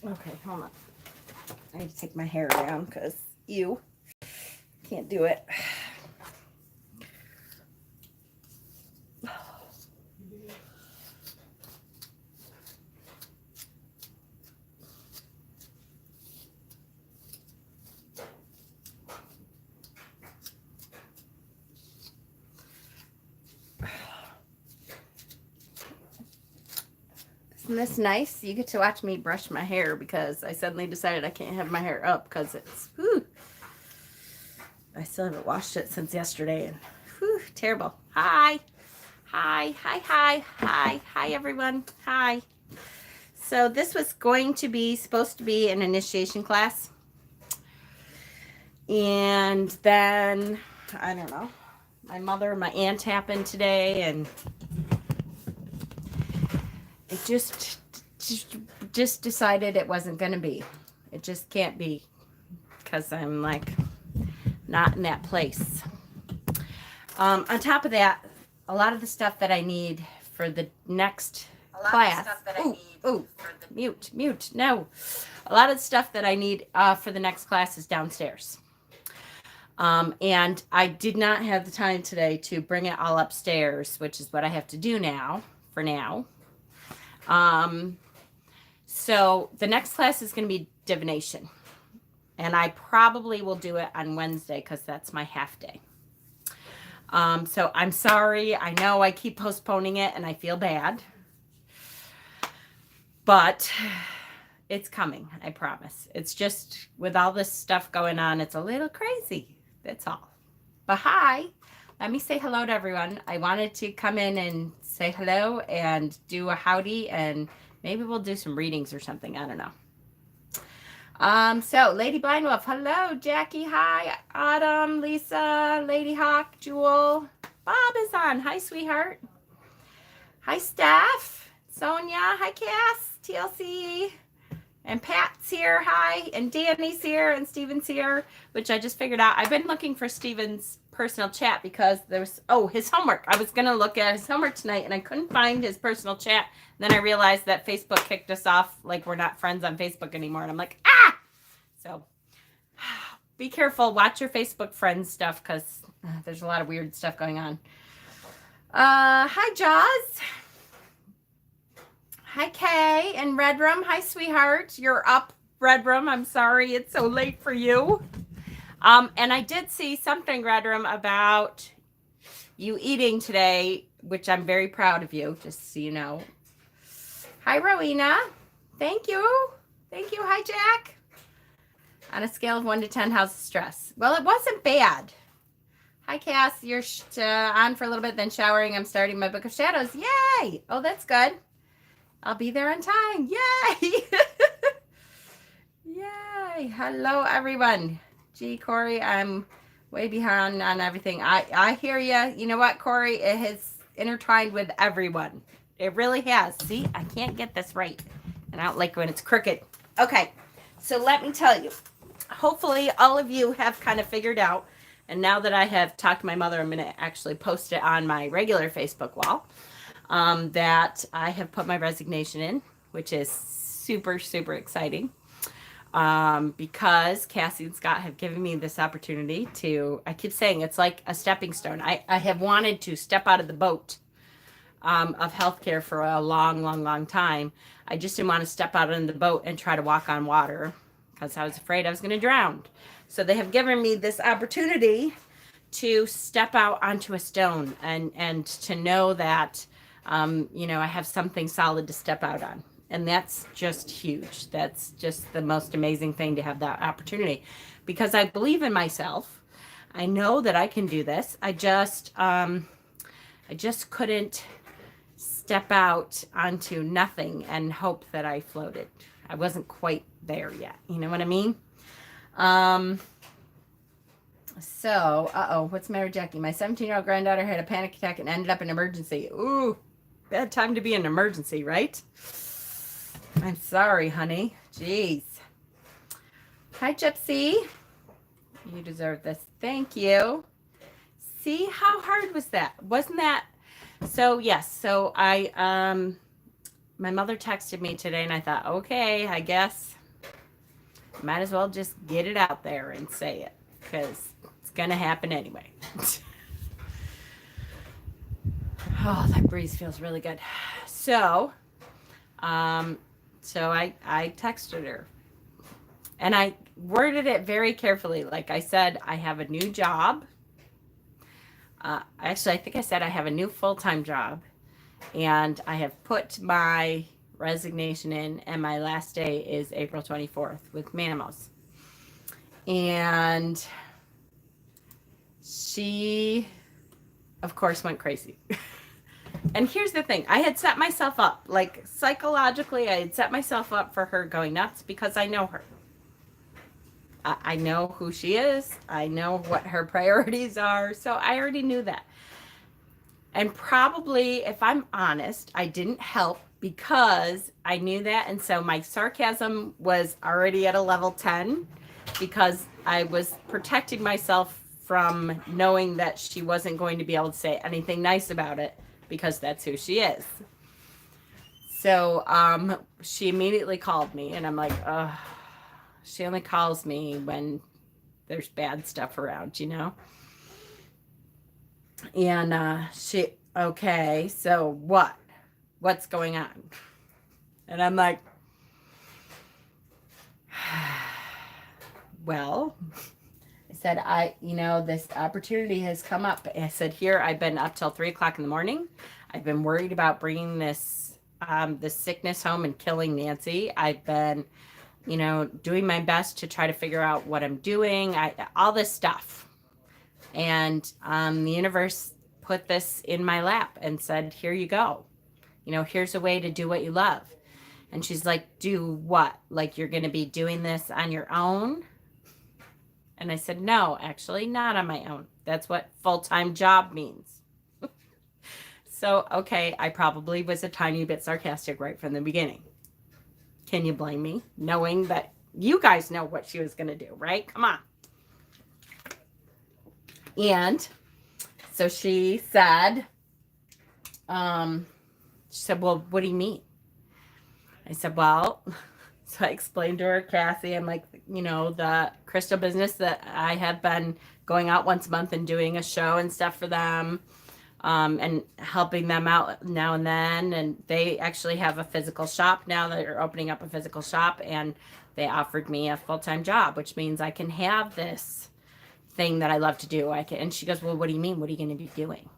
Okay, hold on. I need to take my hair down because you can't do it. Isn't this nice? You get to watch me brush my hair because I suddenly decided I can't have my hair up because it's, whew, I still haven't washed it since yesterday and whew, terrible. Hi. Hi, hi, hi, hi, hi everyone. Hi. So this was supposed to be an initiation class. And then, I don't know, my mother and my aunt happened today and it just decided it wasn't going to be. It just can't be because I'm like not in that place. On top of that, a lot of the stuff that I need for the next class. Mute. No. A lot of the stuff that I need for the next class is downstairs. And I did not have the time today to bring it all upstairs, which is what I have to do now, for now. So the next class is going to be divination. And I probably will do it on Wednesday because that's my half day. So I'm sorry. I know I keep postponing it and I feel bad. But it's coming, I promise. It's just with all this stuff going on, it's a little crazy. That's all. But hi, let me say hello to everyone. I wanted to come in and say hello and do a howdy, and maybe we'll do some readings or something. I don't know. So Lady Blind Wolf, hello. Jackie, hi. Autumn, Lisa, Lady Hawk, Jewel. Bob is on. Hi, sweetheart. Hi, Steph. Sonia, hi, Cass, TLC. And Pat's here, hi. And Danny's here, and Steven's here, which I just figured out. I've been looking for Steven's personal chat because there's, his homework. I was going to look at his homework tonight, and I couldn't find his personal chat. Then I realized that Facebook kicked us off, like we're not friends on Facebook anymore. And I'm like, ah! So be careful. Watch your Facebook friends stuff because there's a lot of weird stuff going on. Hi, Jaws. Hi, Kay and Redrum. Hi, sweetheart. You're up, Redrum. I'm sorry it's so late for you. And I did see something, Redrum, about you eating today, which I'm very proud of you, just so you know. Hi, Rowena. Thank you. Thank you. Hi, Jack. On a scale of 1 to 10, how's the stress? Well, it wasn't bad. Hi, Cass. You're on for a little bit, then showering. I'm starting my Book of Shadows. Yay! Oh, that's good. I'll be there on time. Yay! Yay! Hello, everyone. Gee, Corey, I'm way behind on everything. I hear you. You know what, Corey? It has intertwined with everyone. It really has. See, I can't get this right. And I don't like when it's crooked. Okay, so let me tell you. Hopefully, all of you have kind of figured out. And now that I have talked to my mother, I'm going to actually post it on my regular Facebook wall. That I have put my resignation in, which is super, super exciting. Because Cassie and Scott have given me this opportunity to, I keep saying it's like a stepping stone. I have wanted to step out of the boat of healthcare for a long, long, long time. I just didn't want to step out in the boat and try to walk on water because I was afraid I was going to drown. So they have given me this opportunity to step out onto a stone and to know that I have something solid to step out on. And that's just huge. That's just the most amazing thing to have that opportunity because I believe in myself. I know that I can do this. I just couldn't step out onto nothing and hope that I floated. I wasn't quite there yet. You know what I mean? So, what's the matter, Jackie? My 17-year-old granddaughter had a panic attack and ended up in emergency. Ooh, bad time to be in emergency, right? I'm sorry, honey. Jeez. Hi, Gypsy. You deserve this. Thank you. See, how hard was that? Wasn't that? So, yes. So, I my mother texted me today and I thought, okay, I guess might as well just get it out there and say it because it's going to happen anyway. Oh, that breeze feels really good. So, I texted her and I worded it very carefully. Like I said, I have a new job. Actually, I think I said I have a new full-time job, and I have put my resignation in, and my last day is April 24th with Manimals. And she, of course, went crazy. And here's the thing. I had set myself up, like psychologically, I had set myself up for her going nuts because I know her. I know who she is. I know what her priorities are. So I already knew that. And probably, if I'm honest, I didn't help because I knew that. And so my sarcasm was already at a level 10 because I was protecting myself from knowing that she wasn't going to be able to say anything nice about it because that's who she is. So she immediately called me and I'm like, ugh. She only calls me when there's bad stuff around, you know? And okay, so what? What's going on? And I'm like, well, I said, this opportunity has come up. I said, here, I've been up till 3:00 in the morning. I've been worried about bringing this sickness home and killing Nancy. I've been doing my best to try to figure out what I'm doing, all this stuff. And the universe put this in my lap and said, here you go. Here's a way to do what you love. And she's like, do what? Like you're going to be doing this on your own? And I said, no, actually not on my own. That's what full-time job means. So, okay, I probably was a tiny bit sarcastic right from the beginning. Can you blame me? Knowing that you guys know what she was going to do, right? Come on. And so she said, well, what do you mean? I said, well, so I explained to her, Cassie, I'm like, the crystal business that I have been going out once a month and doing a show and stuff for them. And helping them out now and then. And they actually have a physical shop now. They're opening up a physical shop and they offered me a full-time job, which means I can have this thing that I love to do. And she goes, well, what do you mean? What are you going to be doing?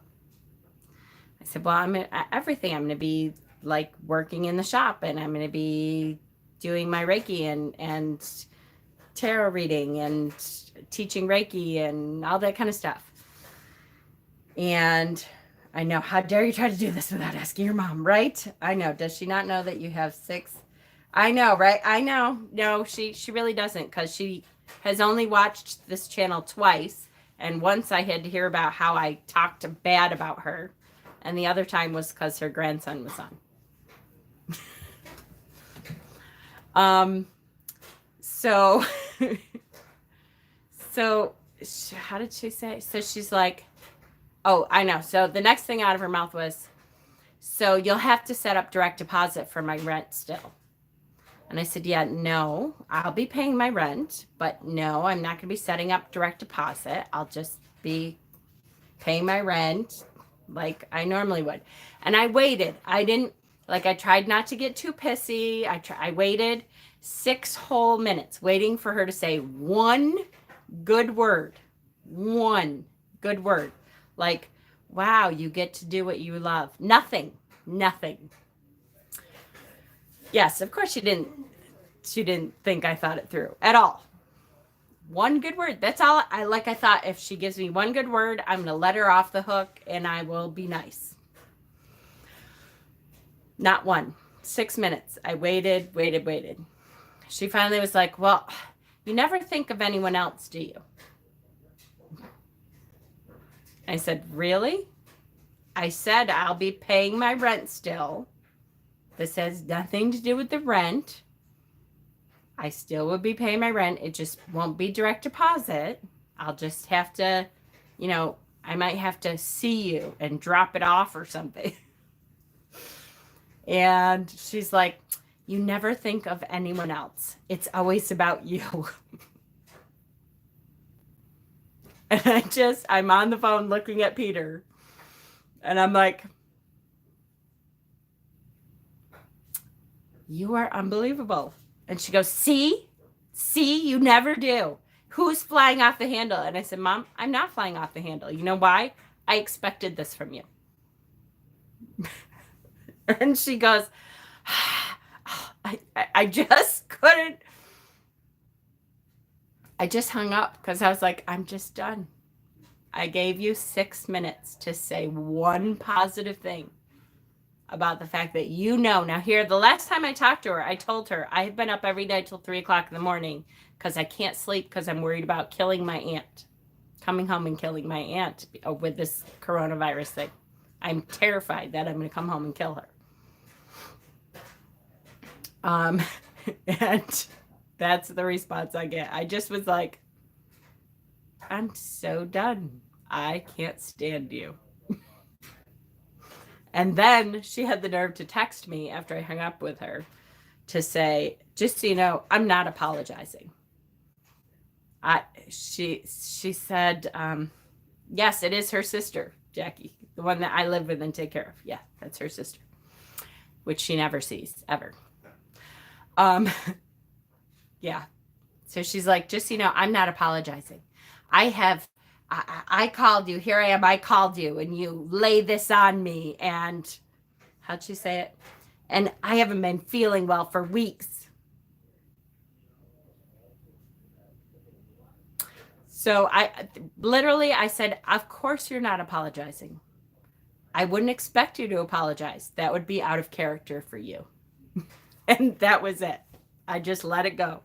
I said, well, everything. I'm going to be like working in the shop and I'm going to be doing my Reiki and tarot reading and teaching Reiki and all that kind of stuff. And I know, how dare you try to do this without asking your mom, right? I know. Does she not know that you have 6? I know, right? I know. No, she really doesn't because she has only watched this channel twice. And once I had to hear about how I talked bad about her. And the other time was because her grandson was on. So how did she say? So she's like, oh, I know. So the next thing out of her mouth was, so you'll have to set up direct deposit for my rent still. And I said, yeah, no, I'll be paying my rent, but no, I'm not going to be setting up direct deposit. I'll just be paying my rent like I normally would. And I waited. I tried not to get too pissy. I waited 6 whole minutes waiting for her to say one good word. One good word. Like, wow, you get to do what you love. Nothing. Yes, of course she didn't think I thought it through at all. One good word. That's all I thought if she gives me one good word, I'm going to let her off the hook and I will be nice. Not one. 6 minutes. I waited. She finally was like, well, you never think of anyone else, do you? I said, really? I said, I'll be paying my rent still. This has nothing to do with the rent. I still will be paying my rent. It just won't be direct deposit. I'll just have to, I might have to see you and drop it off or something. And she's like, you never think of anyone else. It's always about you. And I'm on the phone looking at Peter. And I'm like, you are unbelievable. And she goes, see, you never do. Who's flying off the handle? And I said, Mom, I'm not flying off the handle. You know why? I expected this from you. And she goes, I just couldn't. I just hung up because I was like, I'm just done. I gave you 6 minutes to say one positive thing about the fact that Now here, the last time I talked to her, I told her I've been up every night till 3 o'clock in the morning because I can't sleep because I'm worried about killing my aunt. Coming home and killing my aunt with this coronavirus thing. I'm terrified that I'm going to come home and kill her. And that's the response I get. I just was like, I'm so done. I can't stand you. And then she had the nerve to text me after I hung up with her to say, just so you know, I'm not apologizing. She said, yes, it is her sister, Jackie, the one that I live with and take care of. Yeah, that's her sister, which she never sees ever. Yeah. So she's like, just so you know, I'm not apologizing. I called you. Here I am. I called you and you lay this on me. And how'd she say it? And I haven't been feeling well for weeks. So I said, of course you're not apologizing. I wouldn't expect you to apologize. That would be out of character for you. And that was it. I just let it go.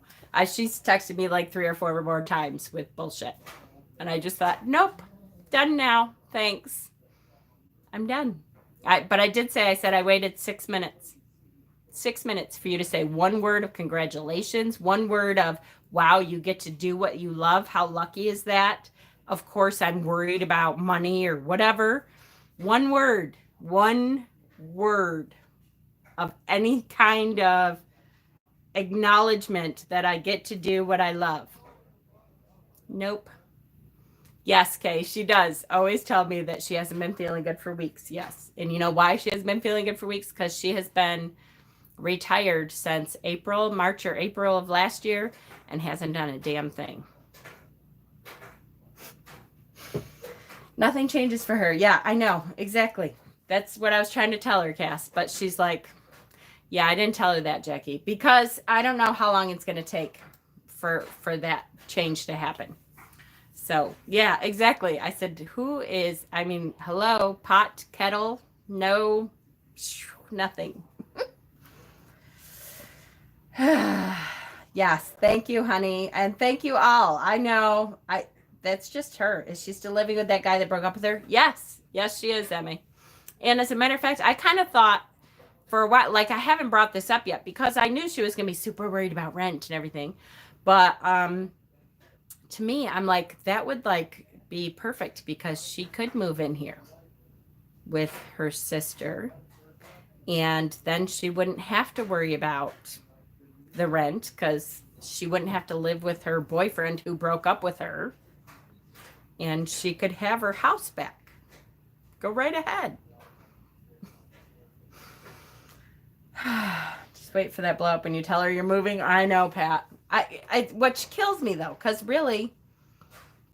She's texted me like 3 or 4 more times with bullshit. And I just thought, nope, done now. Thanks. I'm done. But I did say, I said I waited 6 minutes. 6 minutes for you to say one word of congratulations, one word of, wow, you get to do what you love. How lucky is that? Of course, I'm worried about money or whatever. One word of any kind of acknowledgement that I get to do what I love. Nope. Yes, Kay, she does always tell me that she hasn't been feeling good for weeks. Yes. And you know why she hasn't been feeling good for weeks? Because she has been retired since March or April of last year and hasn't done a damn thing. Nothing changes for her. Yeah, I know. Exactly. That's what I was trying to tell her, Cass. But she's like, yeah, I didn't tell her that, Jackie, because I don't know how long it's going to take for that change to happen. So, yeah, exactly. I said, hello, pot, kettle, no, nothing. Yes, thank you, honey. And thank you all. I know, that's just her. Is she still living with that guy that broke up with her? Yes, she is, Emmy. And as a matter of fact, I kind of thought for a while, like I haven't brought this up yet because I knew she was going to be super worried about rent and everything. But, to me, I'm like, that would like be perfect because she could move in here with her sister and then she wouldn't have to worry about the rent because she wouldn't have to live with her boyfriend who broke up with her and she could have her house back. Go right ahead. Just wait for that blow up when you tell her you're moving. I know, Pat. What kills me though, because really,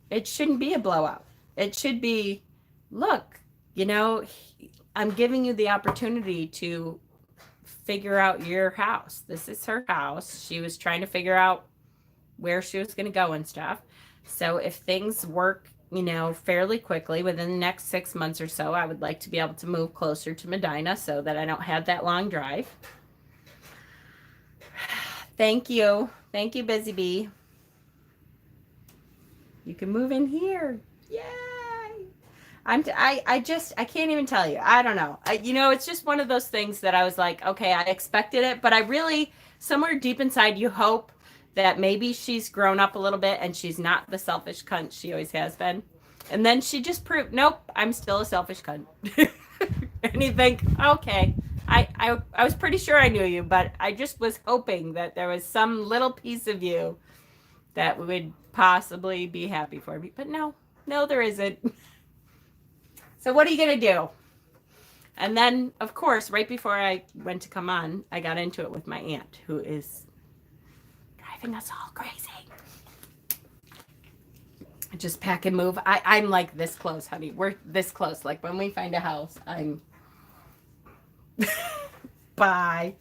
it shouldn't be a blowout. It should be, look, I'm giving you the opportunity to figure out your house. This is her house. She was trying to figure out where she was going to go and stuff. So if things work, fairly quickly within the next 6 months or so, I would like to be able to move closer to Medina so that I don't have that long drive. Thank you. Thank you, Busy Bee. You can move in here. Yay. I can't even tell you. I don't know. It's just one of those things that I was like, okay, I expected it, but I really, somewhere deep inside, you hope that maybe she's grown up a little bit and she's not the selfish cunt she always has been. And then she just proved, nope, I'm still a selfish cunt. And you think, okay, I was pretty sure I knew you, but I just was hoping that there was some little piece of you that would possibly be happy for me. But no, there isn't. So what are you going to do? And then, of course, right before I went to come on, I got into it with my aunt, who is driving us all crazy. Just pack and move. I'm like this close, honey. We're this close. Like when we find a house, I'm... Bye.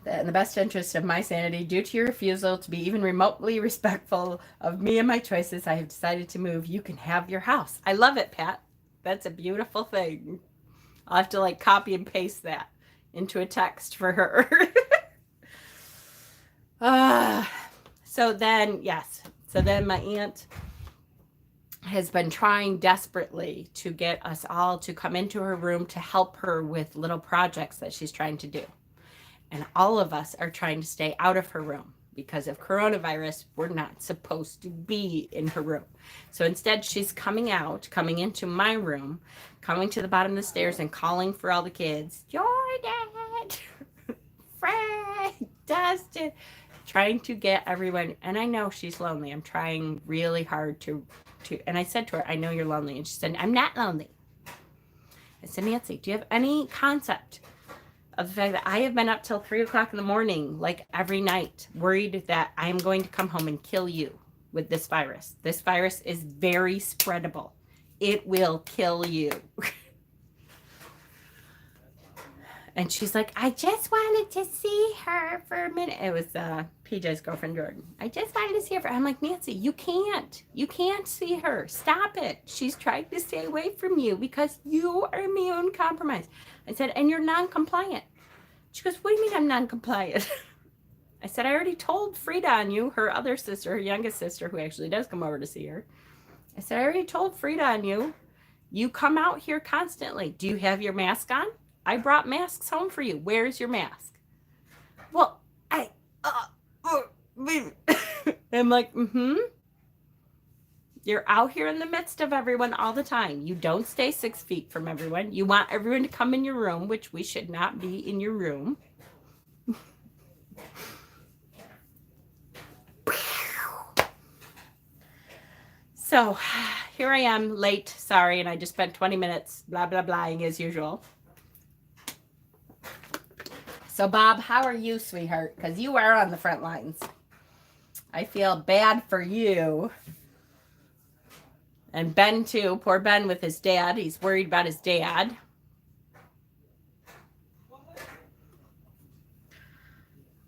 In the best interest of my sanity, due to your refusal to be even remotely respectful of me and my choices, I have decided to move. You can have your house. I love it, Pat. That's a beautiful thing. I'll have to like copy and paste that into a text for her. So then my aunt has been trying desperately to get us all to come into her room to help her with little projects that she's trying to do. And all of us are trying to stay out of her room because of coronavirus. We're not supposed to be in her room. So instead, she's coming into my room, coming to the bottom of the stairs and calling for all the kids. Jordan, Fred, Dustin, trying to get everyone. And I know she's lonely. I'm trying really hard to, and I said to her, I know you're lonely. And she said, I'm not lonely. I said, Nancy, do you have any concept of the fact that I have been up till 3 o'clock in the morning, like every night, worried that I'm going to come home and kill you with this virus. This virus is very spreadable. It will kill you. And she's like, I just wanted to see her for a minute. It was PJ's girlfriend, Jordan. I just wanted to see her. I'm like, Nancy, you can't. You can't see her. Stop it. She's trying to stay away from you because you are immune compromised. I said, and you're non-compliant. She goes, what do you mean I'm non-compliant? I said, I already told Frida on you, her other sister, her youngest sister, who actually does come over to see her. I said, I already told Frida on you. You come out here constantly. Do you have your mask on? I brought masks home for you. Where's your mask? Well, I'm like, You're out here in the midst of everyone all the time. You don't stay 6 feet from everyone. You want everyone to come in your room, which we should not be in your room. So here I am late. Sorry. And I just spent 20 minutes blah, blah, blahing as usual. So Bob, how are you, sweetheart? Because you are on the front lines. I feel bad for you. And Ben too. Poor Ben with his dad. He's worried about his dad.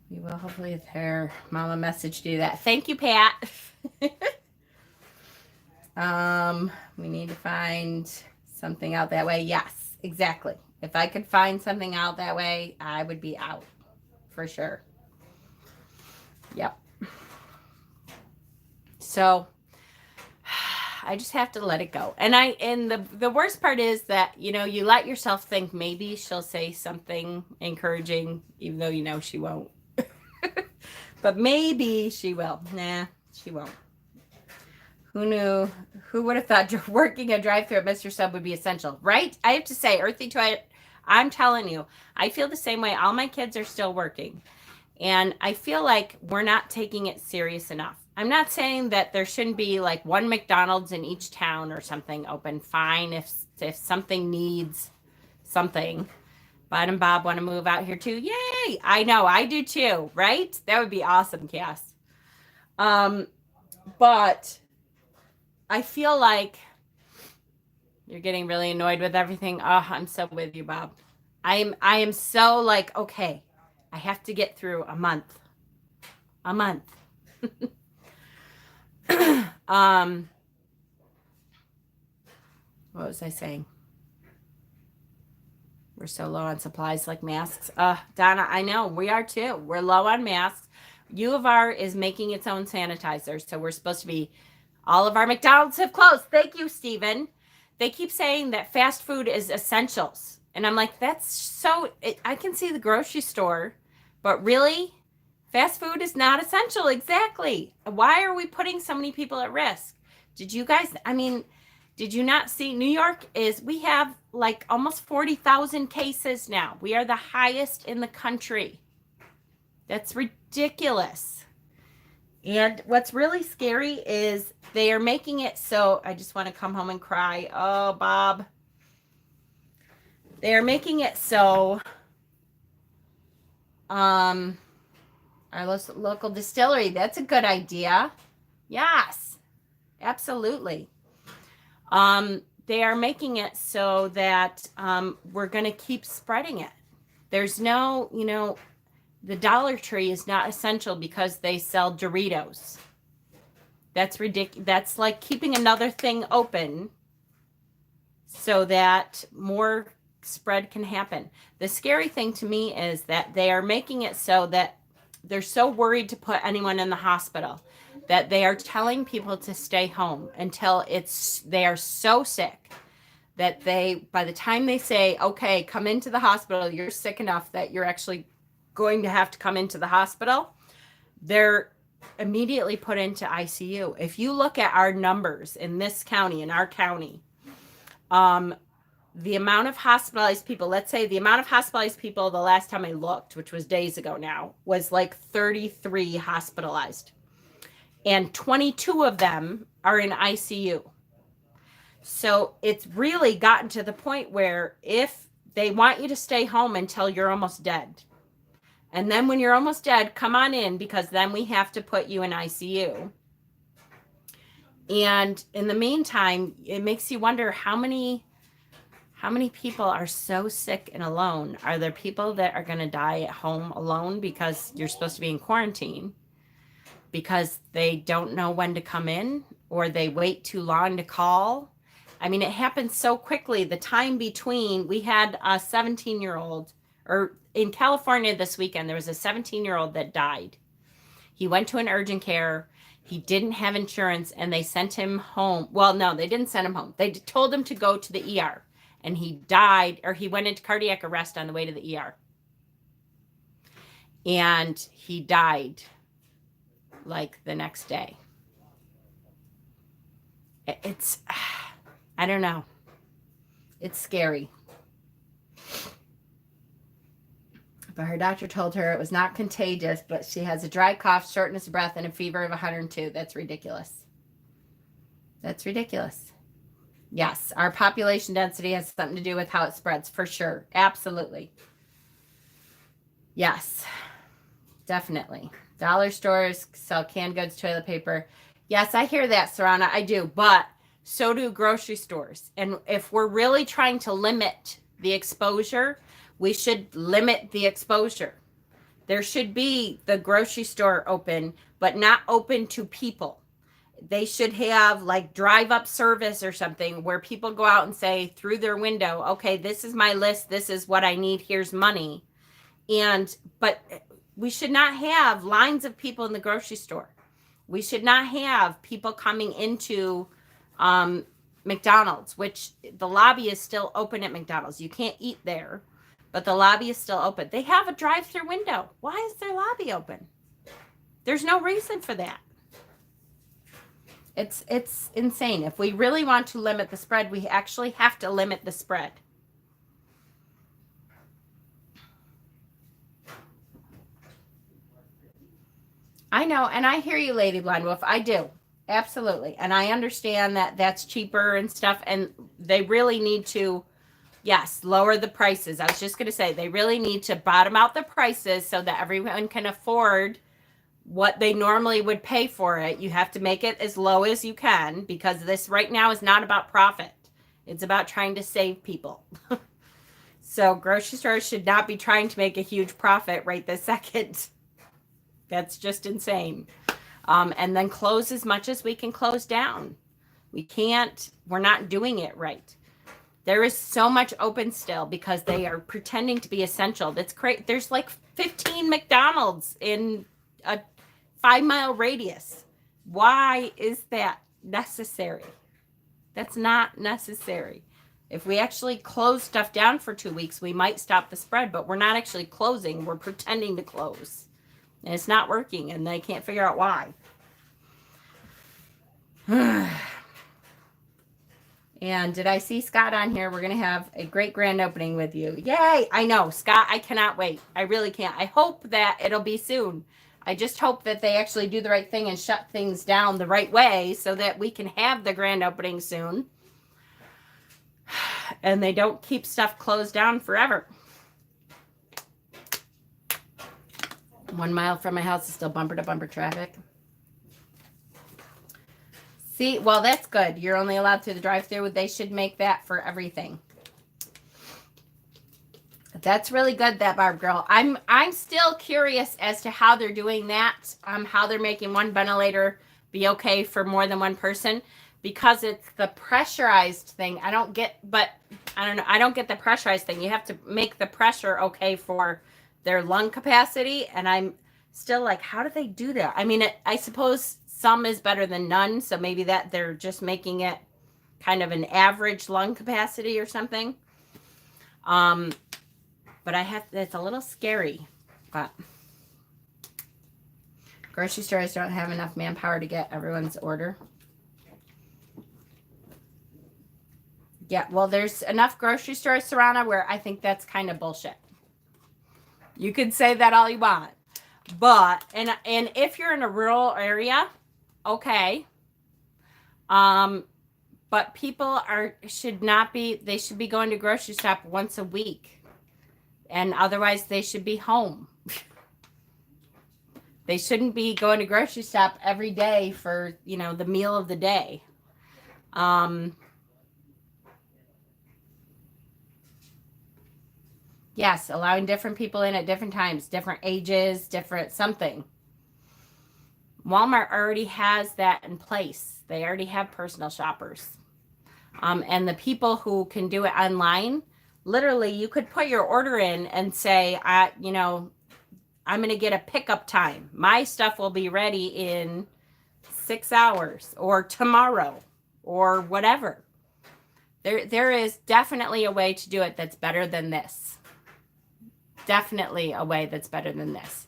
We will hopefully with her mama message do that. Thank you, Pat. We need to find something out that way. Yes, exactly. If I could find something out that way, I would be out for sure. Yep. So I just have to let it go. And the worst part is that, you let yourself think maybe she'll say something encouraging, even though she won't. But maybe she will. Nah, she won't. Who knew? Who would have thought working a drive-thru at Mr. Sub would be essential, right? I have to say, Earthy Twilight, I'm telling you, I feel the same way. All my kids are still working. And I feel like we're not taking it serious enough. I'm not saying that there shouldn't be like one McDonald's in each town or something open. Fine if something needs something. Bud and Bob want to move out here too. Yay! I know, I do too, right? That would be awesome, Cass. But I feel like you're getting really annoyed with everything. Oh, I'm so with you, Bob. I am so like, okay, I have to get through a month. What was I saying? We're so low on supplies like masks. Donna, I know we are too. We're low on masks. U of R is making its own sanitizer. So we're supposed to be, all of our McDonald's have closed. Thank you, Stephen. They keep saying that fast food is essentials. And I'm like, that's so, I can see the grocery store, but really? Fast food is not essential. Exactly. Why are we putting so many people at risk? Did you guys, Did you not see New York we have like almost 40,000 cases now. We are the highest in the country. That's ridiculous. And what's really scary is they are making it so, I just want to come home and cry. Oh, Bob. They are making it so our local distillery, that's a good idea. Yes, absolutely. They are making it so that we're going to keep spreading it. There's no, the Dollar Tree is not essential because they sell Doritos. That's ridiculous. That's like keeping another thing open so that more spread can happen. The scary thing to me is that they are making it so that they're so worried to put anyone in the hospital that they are telling people to stay home until they are so sick that by the time they say, okay, come into the hospital, you're sick enough that you're actually going to have to come into the hospital, they're immediately put into ICU. If you look at our numbers in this county, in our county, the amount of hospitalized people, let's say the amount of hospitalized people the last time I looked, which was days ago now, was like 33 hospitalized. And 22 of them are in ICU. So it's really gotten to the point where if they want you to stay home until you're almost dead. And then when you're almost dead, come on in because then we have to put you in ICU. And in the meantime, it makes you wonder how many people are so sick and alone? Are there people that are going to die at home alone because you're supposed to be in quarantine because they don't know when to come in or they wait too long to call? I mean, it happens so quickly. The time between, we had a 17-year-old, or in California this weekend, there was a 17-year-old that died. He went to an urgent care. He didn't have insurance and they sent him home. Well, no, they didn't send him home. They told him to go to the ER. And he died, or he went into cardiac arrest on the way to the ER. And he died like the next day. It's, I don't know. It's scary. But her doctor told her it was not contagious, but she has a dry cough, shortness of breath, and a fever of 102. That's ridiculous. That's ridiculous. Yes, our population density has something to do with how it spreads, for sure. Absolutely. Yes, definitely. Dollar stores sell canned goods, toilet paper. Yes, I hear that, Sarana. I do. But so do grocery stores. And if we're really trying to limit the exposure, we should limit the exposure. There should be the grocery store open, but not open to people. They should have like drive-up service or something where people go out and say through their window, okay, this is my list. This is what I need. Here's money. But we should not have lines of people in the grocery store. We should not have people coming into McDonald's, which the lobby is still open at McDonald's. You can't eat there, but the lobby is still open. They have a drive-through window. Why is their lobby open? There's no reason for that. It's insane. If we really want to limit the spread, we actually have to limit the spread. I know, and I hear you, Lady Blind Wolf. I do. Absolutely. And I understand that that's cheaper and stuff, and they really need to, yes, lower the prices. I was just going to say, they really need to bottom out the prices so that everyone can afford what they normally would pay for it. You have to make it as low as you can because this right now is not about profit. It's about trying to save people. So grocery stores should not be trying to make a huge profit right this second. That's just insane. And then close as much as we can close down. We're not doing it right. There is so much open still because they are pretending to be essential. That's great. There's like 15 McDonald's in a 5-mile radius. Why is that necessary? That's not necessary. If we actually close stuff down for 2 weeks, we might stop the spread, but we're not actually closing. We're pretending to close. And it's not working, and they can't figure out why. And did I see Scott on here? We're going to have a great grand opening with you. Yay. I know, Scott, I cannot wait. I really can't. I hope that it'll be soon. I just hope that they actually do the right thing and shut things down the right way so that we can have the grand opening soon. And they don't keep stuff closed down forever. 1 mile from my house is still bumper to bumper traffic. See, well, that's good. You're only allowed through the drive-thru. They should make that for everything. That's really good, that Barb girl. I'm still curious as to how they're doing that. How they're making one ventilator be okay for more than one person, because it's the pressurized thing. I don't get the pressurized thing. You have to make the pressure okay for their lung capacity, and I'm still like, how do they do that? I mean, I suppose some is better than none, so maybe that they're just making it kind of an average lung capacity or something. But it's a little scary. But grocery stores don't have enough manpower to get everyone's order. Yeah, well, there's enough grocery stores, Serrana, where I think that's kind of bullshit. You could say that all you want. But, and if you're in a rural area, okay. But people should be going to grocery shop once a week. And otherwise they should be home. They shouldn't be going to grocery shop every day for, the meal of the day. Yes, allowing different people in at different times, different ages, different something. Walmart already has that in place. They already have personal shoppers. And the people who can do it online, literally, you could put your order in and say, I'm going to get a pickup time. My stuff will be ready in 6 hours or tomorrow or whatever. There is definitely a way to do it that's better than this. Definitely a way that's better than this.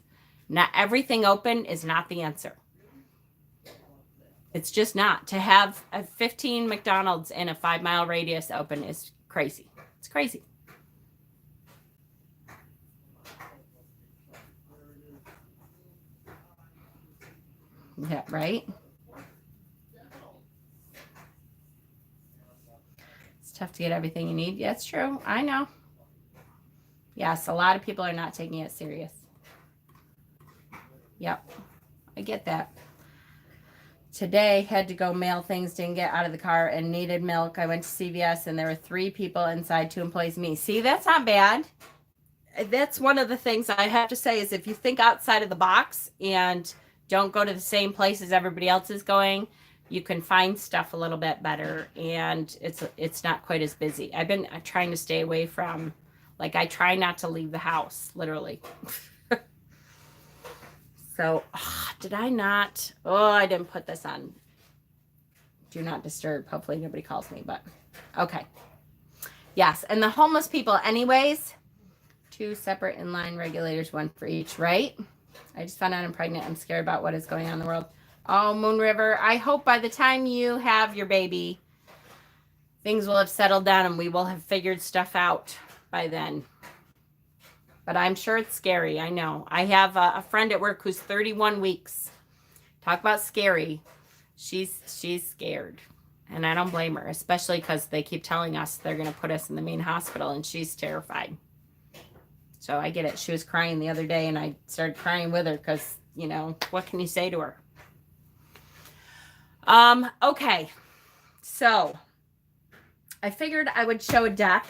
Not everything open is not the answer. It's just not. To have 15 McDonald's in a 5-mile radius open is crazy. It's crazy. Yeah, right? It's tough to get everything you need. Yeah, it's true. I know. Yes, a lot of people are not taking it serious. Yep. I get that. Today, had to go mail things, didn't get out of the car, and needed milk. I went to CVS, and there were 3 people inside, 2 employees, me. See, that's not bad. That's one of the things I have to say is if you think outside of the box and don't go to the same places everybody else is going, you can find stuff a little bit better, and it's not quite as busy. I've been trying to stay away from, I try not to leave the house, literally. So, did I not? Oh, I didn't put this on. Do not disturb. Hopefully nobody calls me, but okay. Yes, and the homeless people anyways, 2 separate inline regulators, 1 for each, right? I just found out I'm pregnant. I'm scared about what is going on in the world. Oh, Moon River, I hope by the time you have your baby, things will have settled down and we will have figured stuff out by then. But I'm sure it's scary. I know. I have a friend at work who's 31 weeks. Talk about scary. She's scared. And I don't blame her, especially because they keep telling us they're going to put us in the main hospital, and she's terrified. So I get it. She was crying the other day, and I started crying with her because, what can you say to her? Okay. So I figured I would show a deck.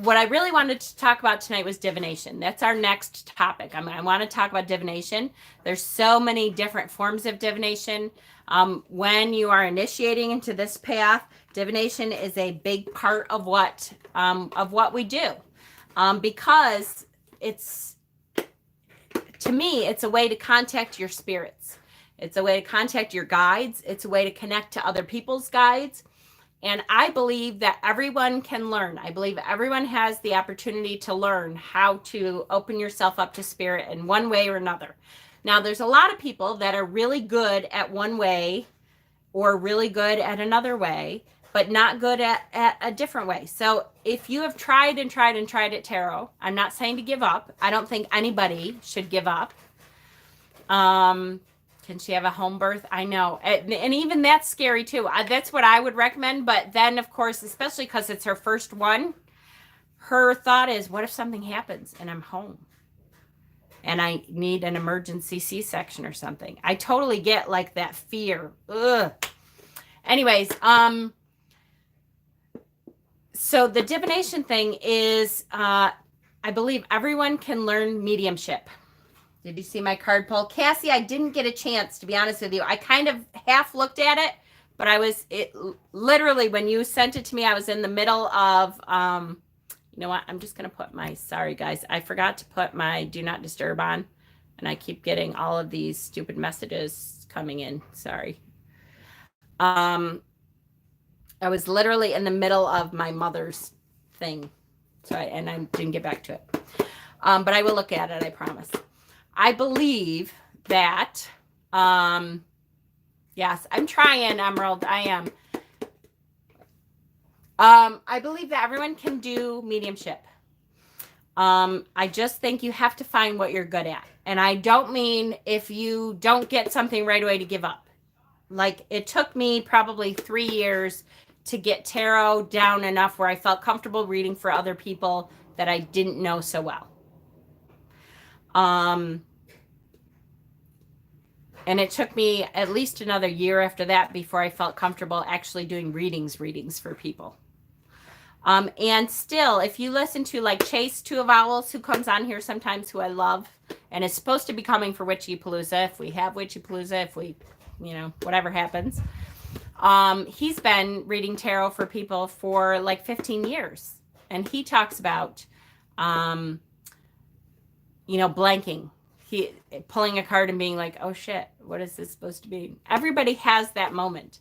What I really wanted to talk about tonight was divination. That's our next topic. I want to talk about divination. There's so many different forms of divination. When you are initiating into this path, divination is a big part of what we do, because to me, it's a way to contact your spirits. It's a way to contact your guides. It's a way to connect to other people's guides. And I believe that everyone can learn. I believe everyone has the opportunity to learn how to open yourself up to spirit in one way or another. Now, there's a lot of people that are really good at one way or really good at another way, but not good at a different way. So if you have tried and tried and tried at tarot, I'm not saying to give up. I don't think anybody should give up. Can she have a home birth? I know. And even that's scary too. That's what I would recommend. But then, of course, especially because it's her first one, her thought is, what if something happens and I'm home and I need an emergency C-section or something? I totally get like that fear. Ugh. Anyways, so the divination thing is, I believe everyone can learn mediumship. Did you see my card pull? Cassie, I didn't get a chance, to be honest with you. I kind of half looked at it, but literally when you sent it to me, I was in the middle of, you know what? I'm just going to put sorry guys, I forgot to put my do not disturb on, and I keep getting all of these stupid messages coming in. Sorry. I was literally in the middle of my mother's thing. So I didn't get back to it. But I will look at it, I promise. I believe that, yes, I'm trying, Emerald. I am. I believe that everyone can do mediumship. I just think you have to find what you're good at. And I don't mean if you don't get something right away to give up. Like, it took me probably 3 years to get tarot down enough where I felt comfortable reading for other people that I didn't know so well. And it took me at least another year after that before I felt comfortable actually doing readings for people. And still, if you listen to like Chase Two of Owls, who comes on here sometimes, who I love, and is supposed to be coming for Witchy-Palooza, if we have Witchy-Palooza, if we, you know, whatever happens. He's been reading tarot for people for like 15 years. And he talks about, you know, blanking. He pulling a card and being like, oh shit, what is this supposed to be? Everybody has that moment.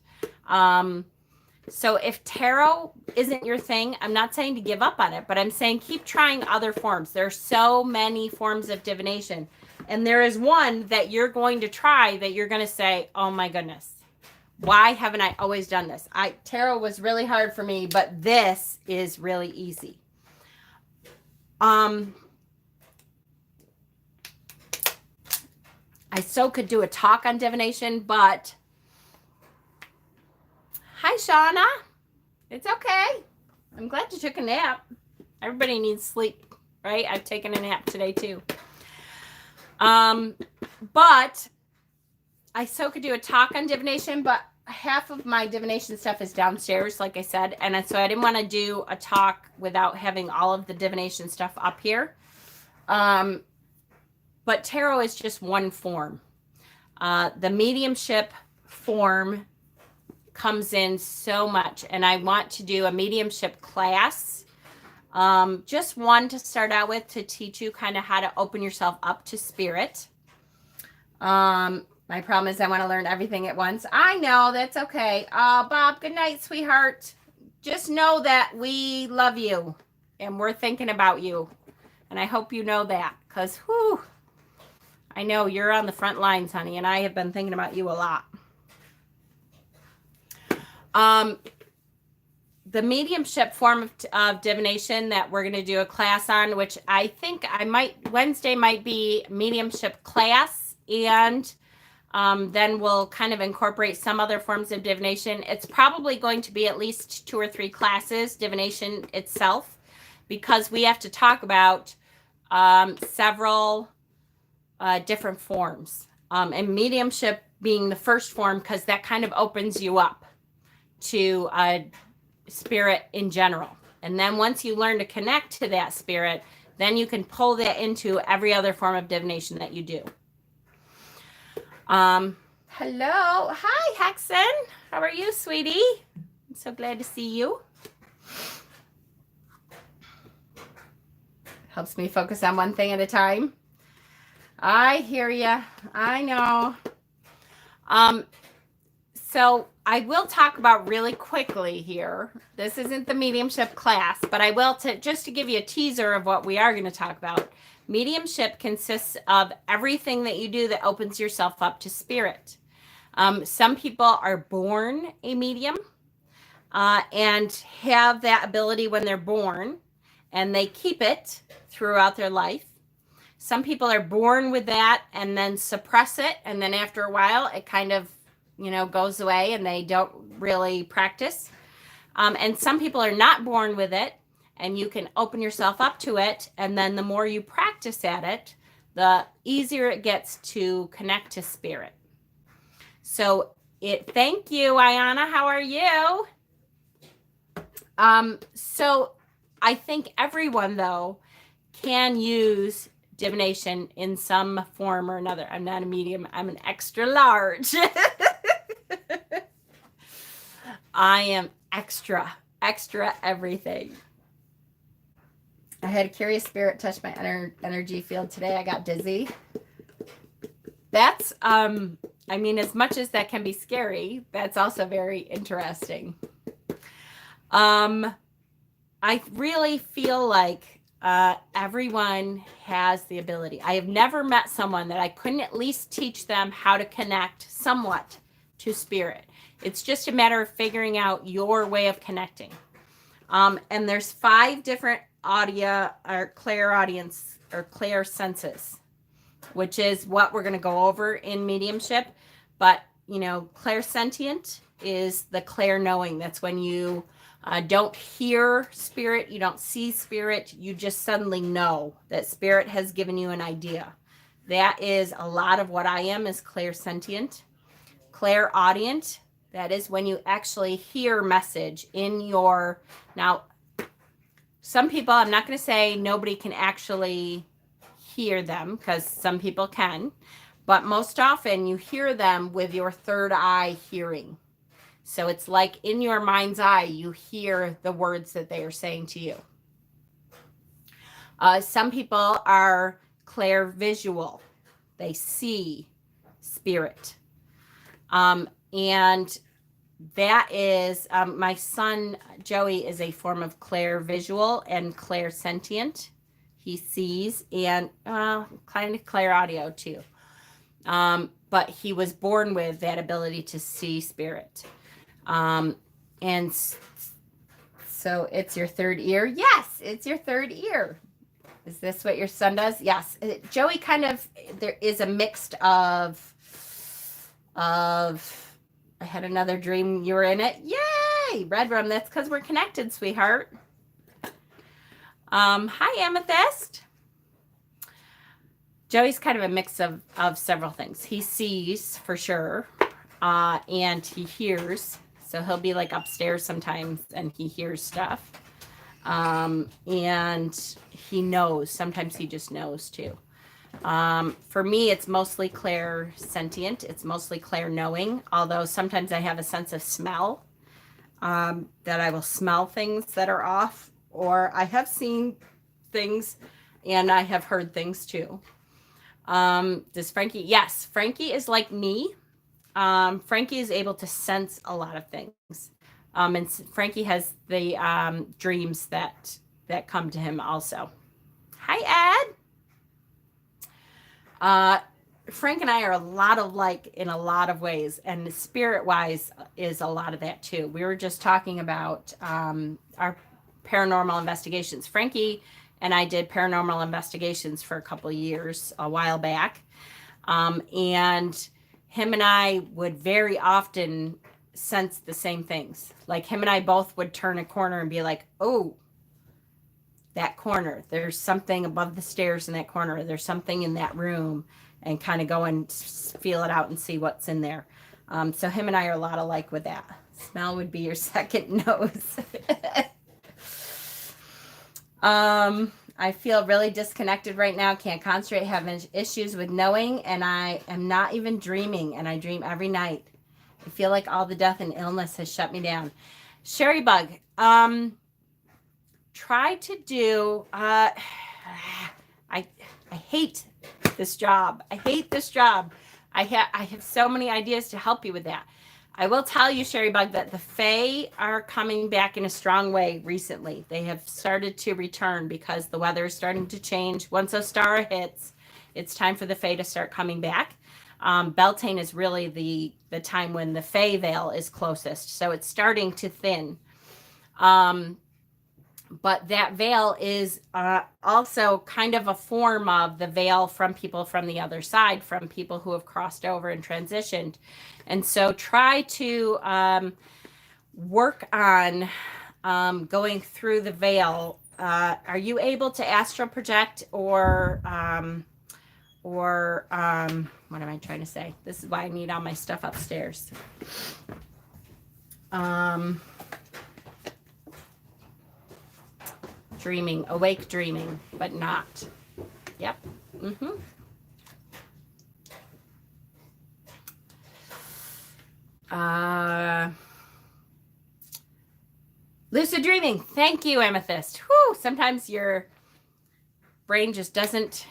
So if tarot isn't your thing, I'm not saying to give up on it, but I'm saying keep trying other forms. There are so many forms of divination. And there is one that you're going to try that you're going to say, oh my goodness, why haven't I always done this? Tarot was really hard for me, but this is really easy. I so could do a talk on divination, but hi, Shauna. It's okay. I'm glad you took a nap. Everybody needs sleep, right? I've taken a nap today too. But I so could do a talk on divination, but half of my divination stuff is downstairs, like I said. And so I didn't want to do a talk without having all of the divination stuff up here. But tarot is just one form. The mediumship form comes in so much. And I want to do a mediumship class. Just one to start out with to teach you kind of how to open yourself up to spirit. My problem is I want to learn everything at once. I know, that's okay. Bob, good night, sweetheart. Just know that we love you and we're thinking about you. And I hope you know that, because whew, I know you're on the front lines, honey, and I have been thinking about you a lot. The mediumship form of divination that we're going to do a class on, which I think Wednesday might be mediumship class, and then we'll kind of incorporate some other forms of divination. It's probably going to be at least 2 or 3 classes, divination itself, because we have to talk about several different forms. And mediumship being the first form, because that kind of opens you up to spirit in general. And then once you learn to connect to that spirit, then you can pull that into every other form of divination that you do. Hello. Hi, Hexen. How are you, sweetie? I'm so glad to see you. Helps me focus on one thing at a time. I hear ya. I know. So I will talk about really quickly here. This isn't the mediumship class, but I will just to give you a teaser of what we are going to talk about. Mediumship consists of everything that you do that opens yourself up to spirit. Some people are born a medium. and have that ability when they're born, and they keep it throughout their life. Some people are born with that and then suppress it, and then after a while it kind of, goes away and they don't really practice. And some people are not born with it, and you can open yourself up to it, and then the more you practice at it, the easier it gets to connect to spirit. So thank you, Ayana. How are you? So I think everyone, though, can use divination in some form or another. I'm not a medium. I'm an extra large. I am extra everything. I had a curious spirit touch my energy field today. I got dizzy. That's, as much as that can be scary, that's also very interesting. I really feel like everyone has the ability. I have never met someone that I couldn't at least teach them how to connect somewhat to spirit. It's just a matter of figuring out your way of connecting. And there's 5 different audio or clairaudience or clair senses, which is what we're going to go over in mediumship. But, clairsentient is the clair knowing. That's when you don't hear spirit, you don't see spirit, you just suddenly know that spirit has given you an idea. That is a lot of what I am, is clairsentient. Clairaudient, that is when you actually hear message in your, now, some people, I'm not going to say nobody can actually hear them, because some people can, but most often you hear them with your third eye hearing. So it's like in your mind's eye, you hear the words that they are saying to you. Some people are clairvisual. They see spirit. And that is, my son, Joey, is a form of clairvisual and clairsentient. He sees, and kind of clairaudio too. But he was born with that ability to see spirit. And so it's your third ear. Yes, it's your third ear. Is this what your son does? Yes. Joey kind of, there is a mix of I had another dream you were in it. Yay! Red Room. That's because we're connected, sweetheart. Hi, Amethyst. Joey's kind of a mix of several things. He sees for sure, and he hears. So he'll be like upstairs sometimes and he hears stuff. And he knows. Sometimes he just knows too. For me, it's mostly clairsentient. It's mostly clair knowing, although sometimes I have a sense of smell, that I will smell things that are off, or I have seen things and I have heard things too. Does Frankie? Yes, Frankie is like me. Frankie is able to sense a lot of things. And Frankie has the dreams that come to him also. Hi, Ed. Frank and I are a lot alike in a lot of ways, and spirit-wise is a lot of that too. We were just talking about our paranormal investigations. Frankie and I did paranormal investigations for a couple of years, a while back. And him and I would very often sense the same things. Like him and I both would turn a corner and be like, oh, that corner, there's something above the stairs in that corner. There's something in that room, and kind of go and feel it out and see what's in there. So him and I are a lot alike with that. Smell would be your second nose. I feel really disconnected right now. Can't concentrate, having issues with knowing, and I am not even dreaming, and I dream every night. I feel like all the death and illness has shut me down. Sherry Bug, try to do, I hate this job. I hate this job. I have so many ideas to help you with that. I will tell you, Sherry Bug, that the Fae are coming back in a strong way recently. They have started to return because the weather is starting to change. Once Ostara hits, it's time for the Fae to start coming back. Beltane is really the time when the Fae veil is closest. So it's starting to thin. But that veil is also kind of a form of the veil from people from the other side, from people who have crossed over and transitioned. And so try to work on going through the veil. Are you able to astral project or what am I trying to say? This is why I need all my stuff upstairs. Dreaming, awake dreaming, but not. Yep. Lucid dreaming. Thank you, Amethyst. Whew, sometimes your brain just doesn't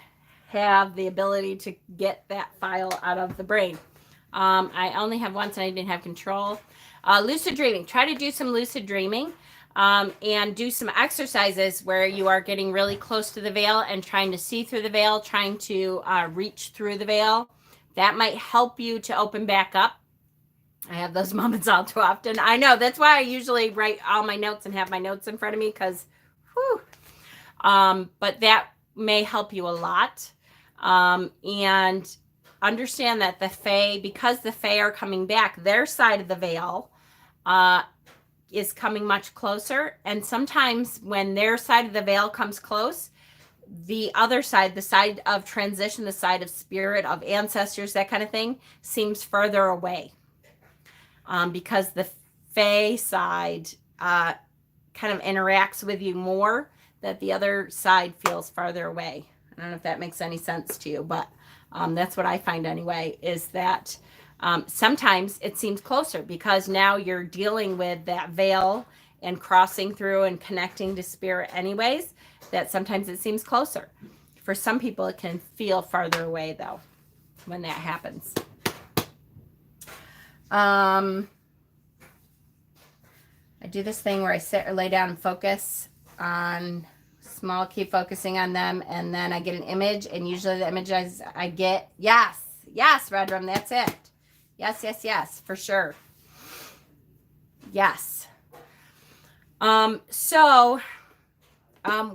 have the ability to get that file out of the brain. I only have once and I didn't have control. Lucid dreaming. Try to do some lucid dreaming. And do some exercises where you are getting really close to the veil and trying to see through the veil, trying to reach through the veil. That might help you to open back up. I have those moments all too often. I know, that's why I usually write all my notes and have my notes in front of me, because but that may help you a lot. And understand that the Fae, because the Fae are coming back, their side of the veil is coming much closer. And sometimes when their side of the veil comes close, the other side, the side of transition, the side of spirit, of ancestors, that kind of thing, seems further away. Because the Fae side kind of interacts with you more, that the other side feels farther away. I don't know if that makes any sense to you, but that's what I find anyway, is that sometimes it seems closer because now you're dealing with that veil and crossing through and connecting to spirit anyways, that sometimes it seems closer. For some people, it can feel farther away though when that happens. I do this thing where I sit or lay down and focus on small, keep focusing on them, and then I get an image, and usually the image I get, yes, Redrum, that's it. Yes, for sure. Yes. So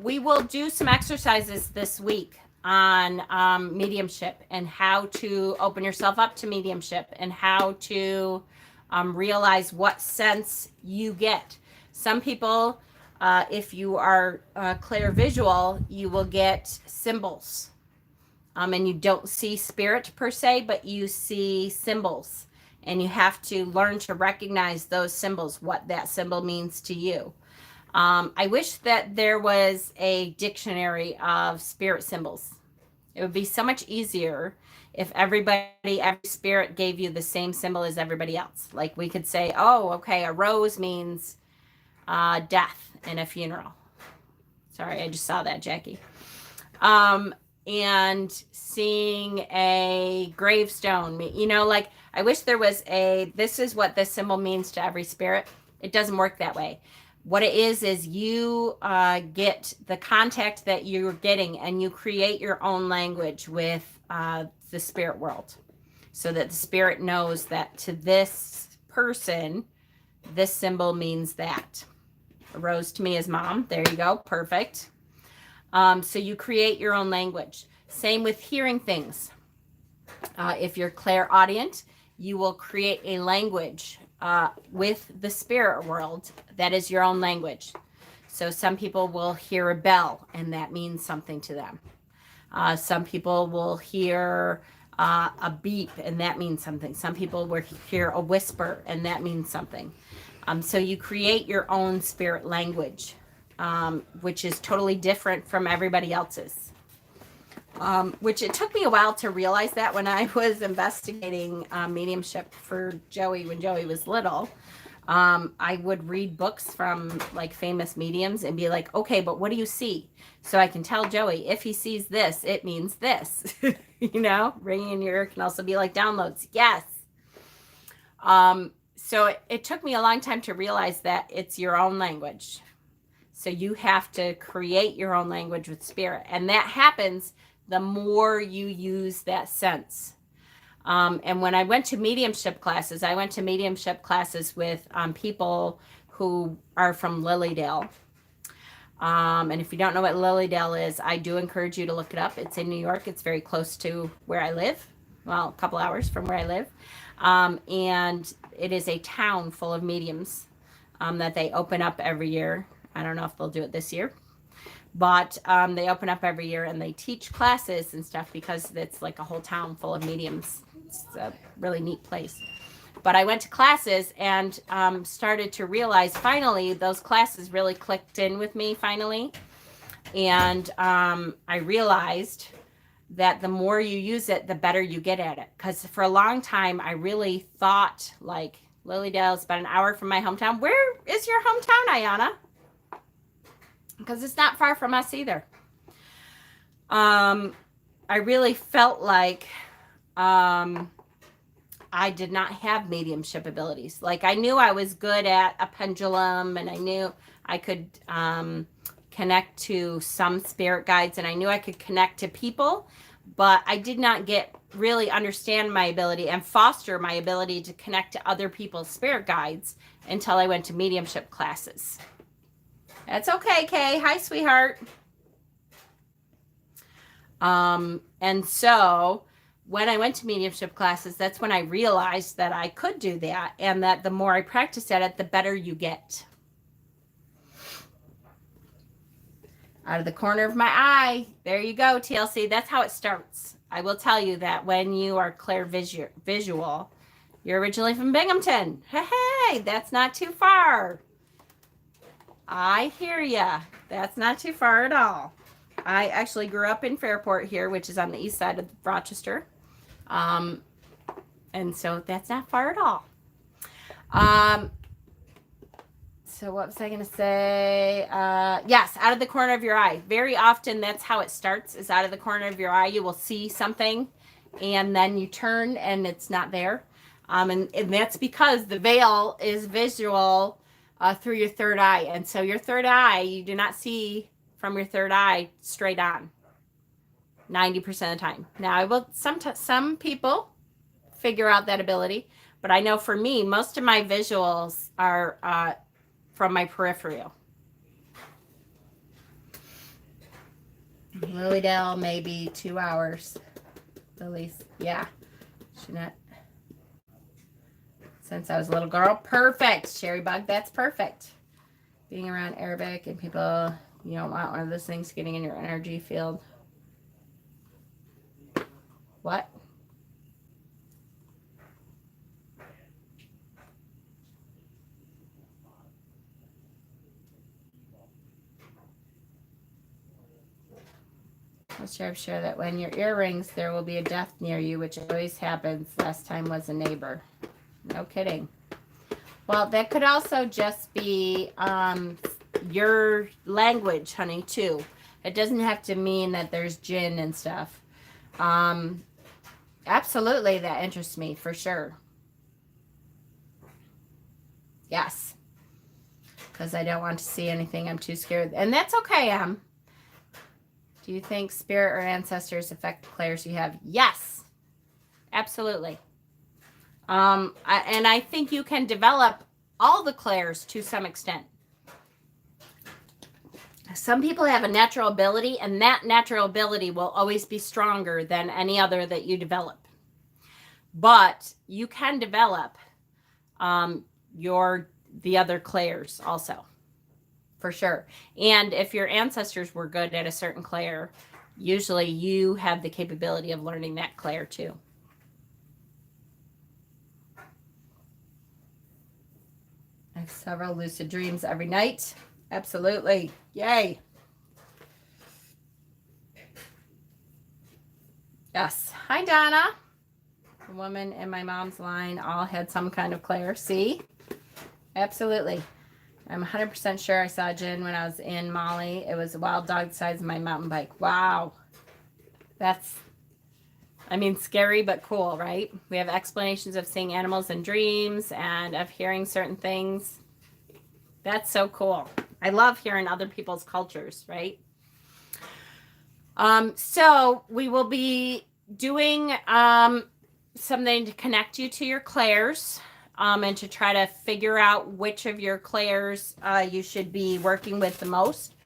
we will do some exercises this week on mediumship and how to open yourself up to mediumship and how to realize what sense you get. Some people, if you are clairvisual, you will get symbols. And you don't see spirit per se, but you see symbols. And you have to learn to recognize those symbols, what that symbol means to you. I wish that there was a dictionary of spirit symbols. It would be so much easier if every spirit gave you the same symbol as everybody else. Like we could say, oh, okay, a rose means death in a funeral. Sorry, I just saw that, Jackie. And seeing a gravestone, you know, like I wish there was this is what this symbol means to every spirit. It doesn't work that way. What it is you get the contact that you're getting and you create your own language with the spirit world so that the spirit knows that to this person, this symbol means that. A rose to me is mom. There you go. Perfect. So you create your own language. Same with hearing things. If you're clairaudient, you will create a language with the spirit world that is your own language. So some people will hear a bell and that means something to them. Some people will hear a beep and that means something. Some people will hear a whisper and that means something. So you create your own spirit language. Which is totally different from everybody else's. Which it took me a while to realize that when I was investigating mediumship for Joey when Joey was little. I would read books from like famous mediums and be like, okay, but what do you see? So I can tell Joey, if he sees this, it means this. You know, ringing in your ear can also be like downloads. Yes. So it took me a long time to realize that it's your own language. So you have to create your own language with spirit. And that happens the more you use that sense. And when I went to mediumship classes, with people who are from Lilydale. And if you don't know what Lilydale is, I do encourage you to look it up. It's in New York. It's very close to where I live. Well, a couple hours from where I live. And it is a town full of mediums that they open up every year. I don't know if they'll do it this year. But they open up every year and they teach classes and stuff because it's like a whole town full of mediums. It's a really neat place. But I went to classes and started to realize finally those classes really clicked in with me finally. And I realized that the more you use it, the better you get at it. Because for a long time, I really thought like Lilydale is about an hour from my hometown. Where is your hometown, Ayana? Because it's not far from us either. I really felt like I did not have mediumship abilities. Like I knew I was good at a pendulum and I knew I could connect to some spirit guides and I knew I could connect to people, but I did not really understand my ability and foster my ability to connect to other people's spirit guides until I went to mediumship classes. That's okay, Kay. Hi, sweetheart. And so when I went to mediumship classes, that's when I realized that I could do that and that the more I practice at it, the better you get. Out of the corner of my eye. There you go, TLC. That's how it starts. I will tell you that when you are clairvisual, you're originally from Binghamton. Hey, that's not too far. I hear ya. That's not too far at all. I actually grew up in Fairport here, which is on the east side of Rochester. And so that's not far at all. So what was I going to say? Yes, out of the corner of your eye. Very often that's how it starts, is out of the corner of your eye. You will see something and then you turn and it's not there. And that's because the veil is visual through your third eye. And so your third eye, you do not see from your third eye straight on 90% of the time. Now, I will some people figure out that ability, but I know for me, most of my visuals are from my peripheral. Lilydale, maybe 2 hours. Lily's, yeah. Should not. Since I was a little girl. Perfect. Cherry bug, that's perfect. Being around Arabic and people, you don't want one of those things getting in your energy field. What? I'll share that when your ear rings, there will be a death near you, which always happens. Last time was a neighbor. No kidding. Well, that could also just be your language, honey, too. It doesn't have to mean that there's jinn and stuff. Absolutely, that interests me, for sure. Yes. Because I don't want to see anything. I'm too scared. And that's okay, Do you think spirit or ancestors affect the clairs you have? Yes. Absolutely. And I think you can develop all the clairs to some extent. Some people have a natural ability, and that natural ability will always be stronger than any other that you develop. But you can develop the other clairs also, for sure. And if your ancestors were good at a certain clair, usually you have the capability of learning that clair too. I have several lucid dreams every night. Absolutely. Yay. Yes. Hi, Donna. The woman in my mom's line all had some kind of clair. See? Absolutely. I'm 100% sure I saw Jinn when I was in Mali. It was a wild dog the size of my mountain bike. Wow. That's, scary but cool, right? We have explanations of seeing animals in dreams and of hearing certain things. That's so cool. I love hearing other people's cultures, right? So we will be doing something to connect you to your clairs. and to try to figure out which of your clairs you should be working with the most.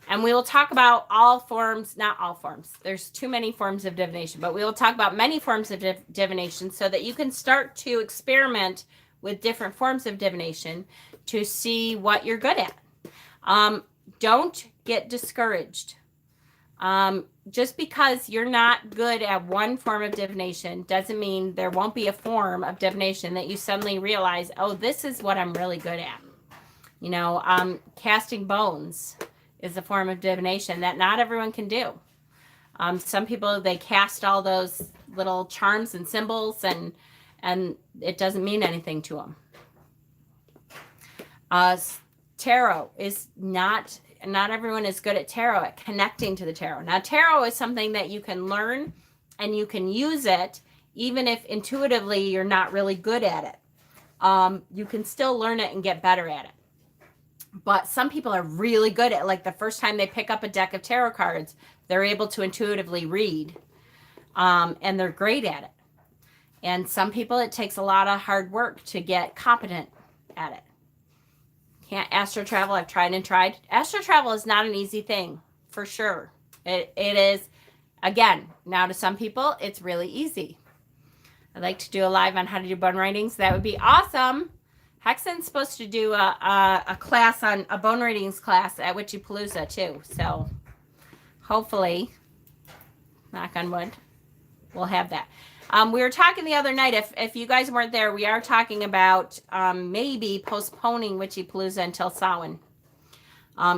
And we will talk about all forms, not all forms. There's too many forms of divination, but we will talk about many forms of divination so that you can start to experiment with different forms of divination to see what you're good at. Don't get discouraged. Just because you're not good at one form of divination doesn't mean there won't be a form of divination that you suddenly realize, oh, this is what I'm really good at. You know, casting bones is a form of divination that not everyone can do. Some people, they cast all those little charms and symbols and it doesn't mean anything to them. Tarot is not everyone is good at tarot, at connecting to the tarot. Now, tarot is something that you can learn and you can use it even if intuitively you're not really good at it. You can still learn it and get better at it. But some people are really good at, like, the first time they pick up a deck of tarot cards, they're able to intuitively read, and they're great at it. And some people, it takes a lot of hard work to get competent at it. Can't astro travel. I've tried and tried. Astro travel is not an easy thing, for sure. It is, again, now to some people, it's really easy. I'd like to do a live on how to do bone readings. That would be awesome. Hexen's supposed to do a class on a bone readings class at Witchypalooza too. So hopefully, knock on wood, we'll have that. We were talking the other night, if you guys weren't there, we are talking about maybe postponing Witchypalooza until Samhain.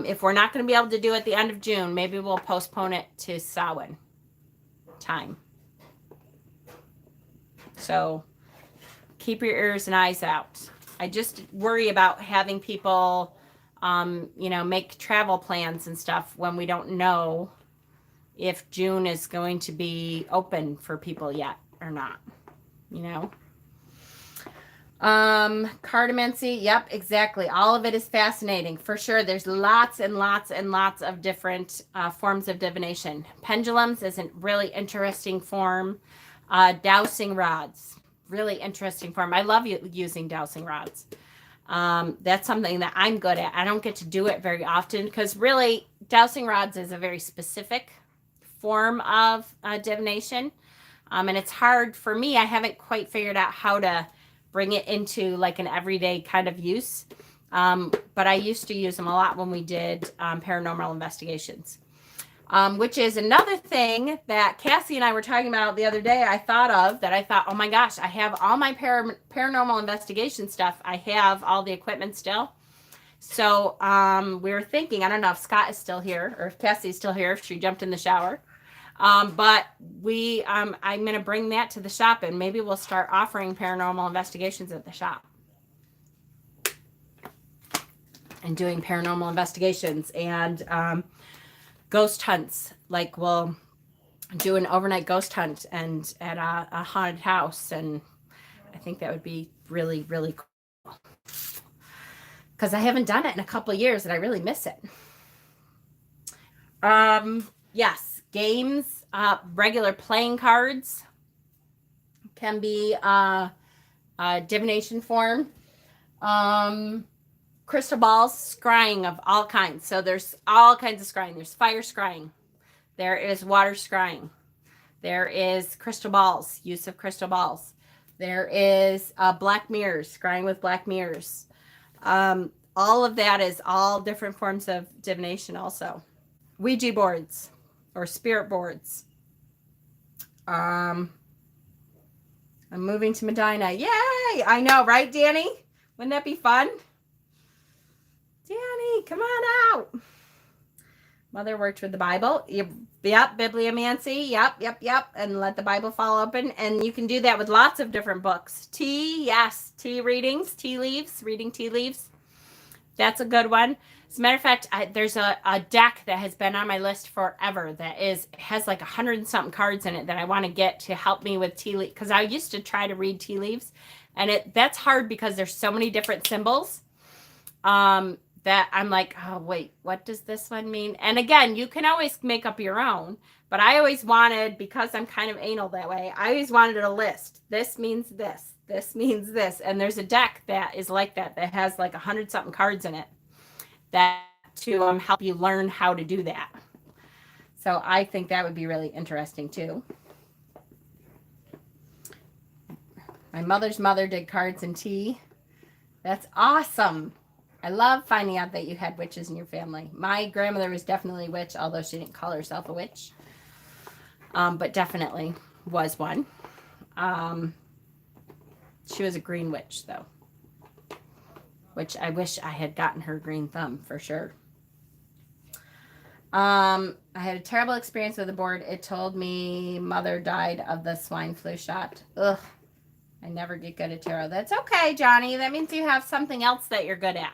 If we're not going to be able to do it at the end of June, maybe we'll postpone it to Samhain time. So keep your ears and eyes out. I just worry about having people, you know, make travel plans and stuff when we don't know if June is going to be open for people yet or not, you know. Cartomancy, yep, exactly. All of it is fascinating, for sure. There's lots and lots and lots of different forms of divination. Pendulums is a really interesting form. Dowsing rods, really interesting form. I love using dowsing rods. That's something that I'm good at. I don't get to do it very often because really dowsing rods is a very specific form of divination. And it's hard for me. I haven't quite figured out how to bring it into like an everyday kind of use. But I used to use them a lot when we did paranormal investigations. Which is another thing that Cassie and I were talking about the other day. I thought, oh my gosh, I have all my paranormal investigation stuff. I have all the equipment still. So we were thinking, I don't know if Scott is still here or if Cassie's still here, if she jumped in the shower. But I'm going to bring that to the shop and maybe we'll start offering paranormal investigations at the shop. And doing paranormal investigations and ghost hunts. Like we'll do an overnight ghost hunt and at a haunted house. And I think that would be really, really cool. Because I haven't done it in a couple of years and I really miss it. Yes, games, regular playing cards can be a divination form. Crystal balls, scrying of all kinds. So there's all kinds of scrying. There's fire scrying. There is water scrying. There is crystal balls, use of crystal balls. There is black mirrors, scrying with black mirrors. All of that is all different forms of divination also. Ouija boards or spirit boards. I'm moving to Medina. Yay! I know, right, Danny? Wouldn't that be fun? Danny, come on out. Mother worked with the Bible. Yep, bibliomancy. Yep. And let the Bible fall open. And you can do that with lots of different books. Yes, tea readings, tea leaves, reading tea leaves. That's a good one. As a matter of fact, there's a deck that has been on my list forever that has like 100 and something cards in it that I want to get to help me with tea leaves. Because I used to try to read tea leaves. And that's hard because there's so many different symbols. that I'm like, oh, wait, what does this one mean? And again, you can always make up your own, but I always wanted, because I'm kind of anal that way, I always wanted a list. This means this. This means this. And there's a deck that is like that has like 100-something cards in it that to help you learn how to do that. So I think that would be really interesting too. My mother's mother did cards and tea. That's awesome. I love finding out that you had witches in your family. My grandmother was definitely a witch, although she didn't call herself a witch. But definitely was one. She was a green witch, though. Which I wish I had gotten her green thumb, for sure. I had a terrible experience with the board. It told me mother died of the swine flu shot. Ugh. I never get good at tarot. That's okay, Johnny. That means you have something else that you're good at.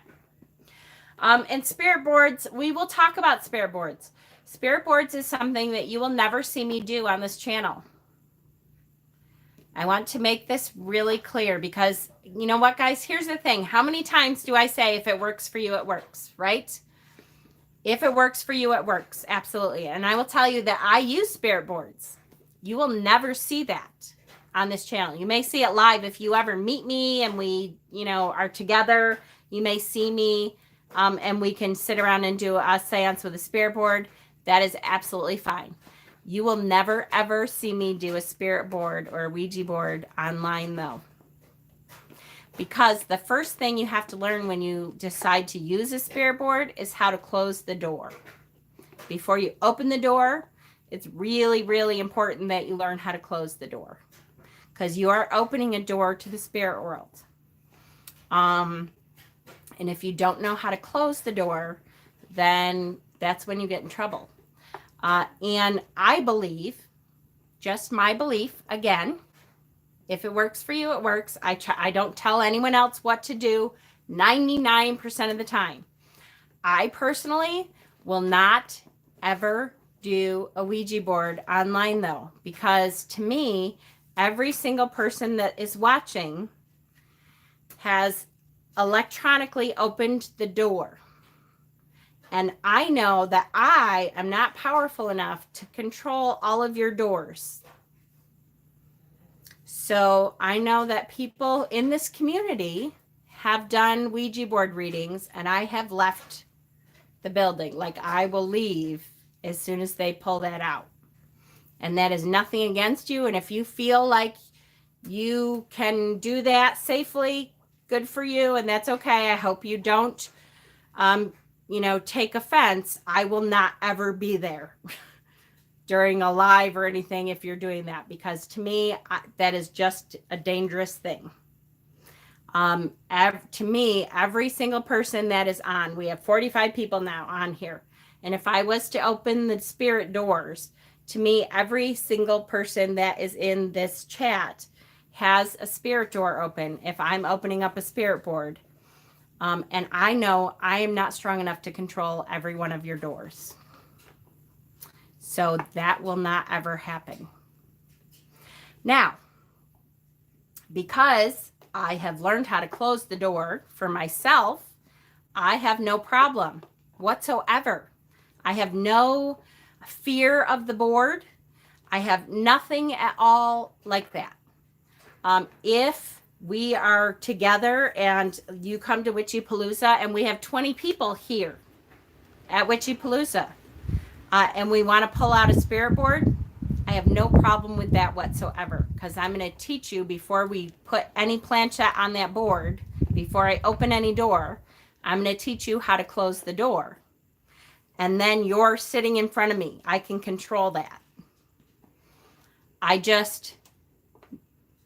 And spirit boards, we will talk about spirit boards. Spirit boards is something that you will never see me do on this channel. I want to make this really clear because, you know what, guys? Here's the thing. How many times do I say if it works for you, it works, right? If it works for you, it works. Absolutely. And I will tell you that I use spirit boards. You will never see that on this channel. You may see it live if you ever meet me and we, are together. You may see me and we can sit around and do a seance with a spirit board. That is absolutely fine. You will never, ever see me do a spirit board or a Ouija board online, though. Because the first thing you have to learn when you decide to use a spirit board is how to close the door. Before you open the door, it's really, really important that you learn how to close the door. Because you are opening a door to the spirit world. And if you don't know how to close the door, then that's when you get in trouble. And I believe, just my belief, again, if it works for you, it works. I don't tell anyone else what to do 99% of the time. I personally will not ever do a Ouija board online, though, because to me, every single person that is watching has electronically opened the door. And I know that I am not powerful enough to control all of your doors. So I know that people in this community have done Ouija board readings and I have left the building. Like I will leave as soon as they pull that out. And that is nothing against you. And if you feel like you can do that safely, good for you. And that's okay. I hope you don't, take offense. I will not ever be there during a live or anything if you're doing that, because to me, that is just a dangerous thing. To me, every single person that is on, we have 45 people now on here. And if I was to open the spirit doors, to me, every single person that is in this chat has a spirit door open if I'm opening up a spirit board. And I know I am not strong enough to control every one of your doors. So that will not ever happen. Now, because I have learned how to close the door for myself, I have no problem whatsoever. I have no fear of the board. I have nothing at all like that. If we are together and you come to Witchypalooza and we have 20 people here at Witchypalooza and we want to pull out a spirit board, I have no problem with that whatsoever, because I'm going to teach you before we put any planchette on that board, before I open any door, I'm going to teach you how to close the door. And then you're sitting in front of me. I can control that. I just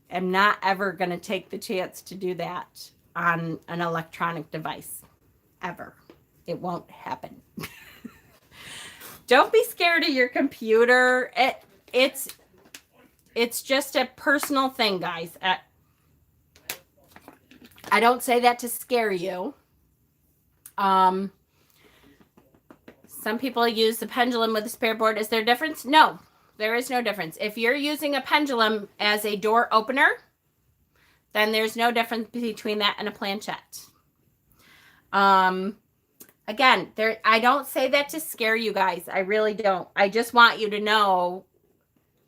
am not ever going to take the chance to do that on an electronic device. Ever. It won't happen. Don't be scared of your computer. It's just a personal thing, guys. I don't say that to scare you. Some people use the pendulum with the spirit board. Is there a difference? No, there is no difference. If you're using a pendulum as a door opener, then there's no difference between that and a planchette. Again, I don't say that to scare you guys. I really don't. I just want you to know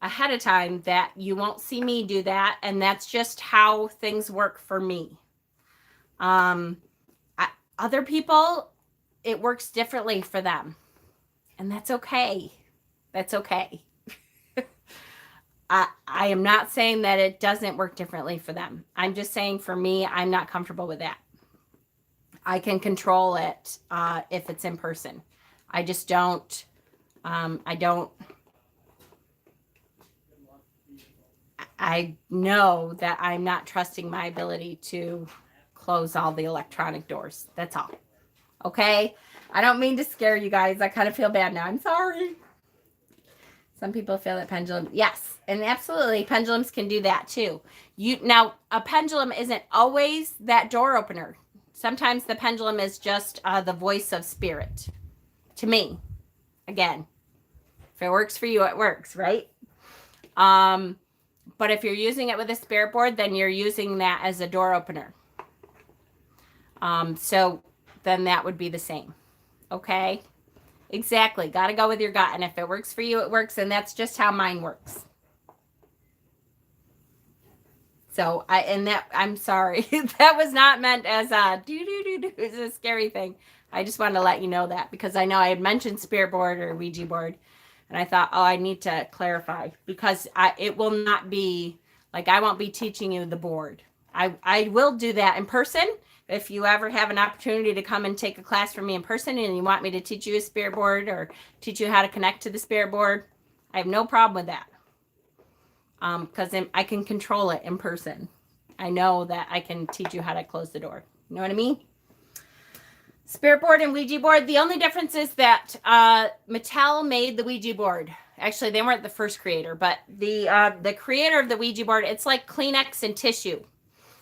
ahead of time that you won't see me do that, and that's just how things work for me. Other people, it works differently for them, and that's okay. That's okay. I am not saying that it doesn't work differently for them. I'm just saying for me, I'm not comfortable with that. I can control it if it's in person. I just don't. I know that I'm not trusting my ability to close all the electronic doors. That's all. Okay? I don't mean to scare you guys. I kind of feel bad now. I'm sorry. Some people feel that pendulum. Yes, and absolutely, pendulums can do that too. Now, a pendulum isn't always that door opener. Sometimes the pendulum is just the voice of spirit. To me, again, if it works for you, it works, right? But if you're using it with a spirit board, then you're using that as a door opener. So then that would be the same. Okay? Exactly. Got to go with your gut. And if it works for you, it works. And that's just how mine works. So I'm sorry. That was not meant as a it's a scary thing. I just wanted to let you know that because I know I had mentioned spirit board or Ouija board. And I thought, I need to clarify because it will not be like I won't be teaching you the board. I will do that in person. If you ever have an opportunity to come and take a class from me in person and you want me to teach you a spirit board or teach you how to connect to the spirit board, I have no problem with that. Because I can control it in person. I know that I can teach you how to close the door. You know what I mean? Spirit board and Ouija board. The only difference is that Mattel made the Ouija board. Actually, they weren't the first creator, but the creator of the Ouija board, it's like Kleenex and tissue.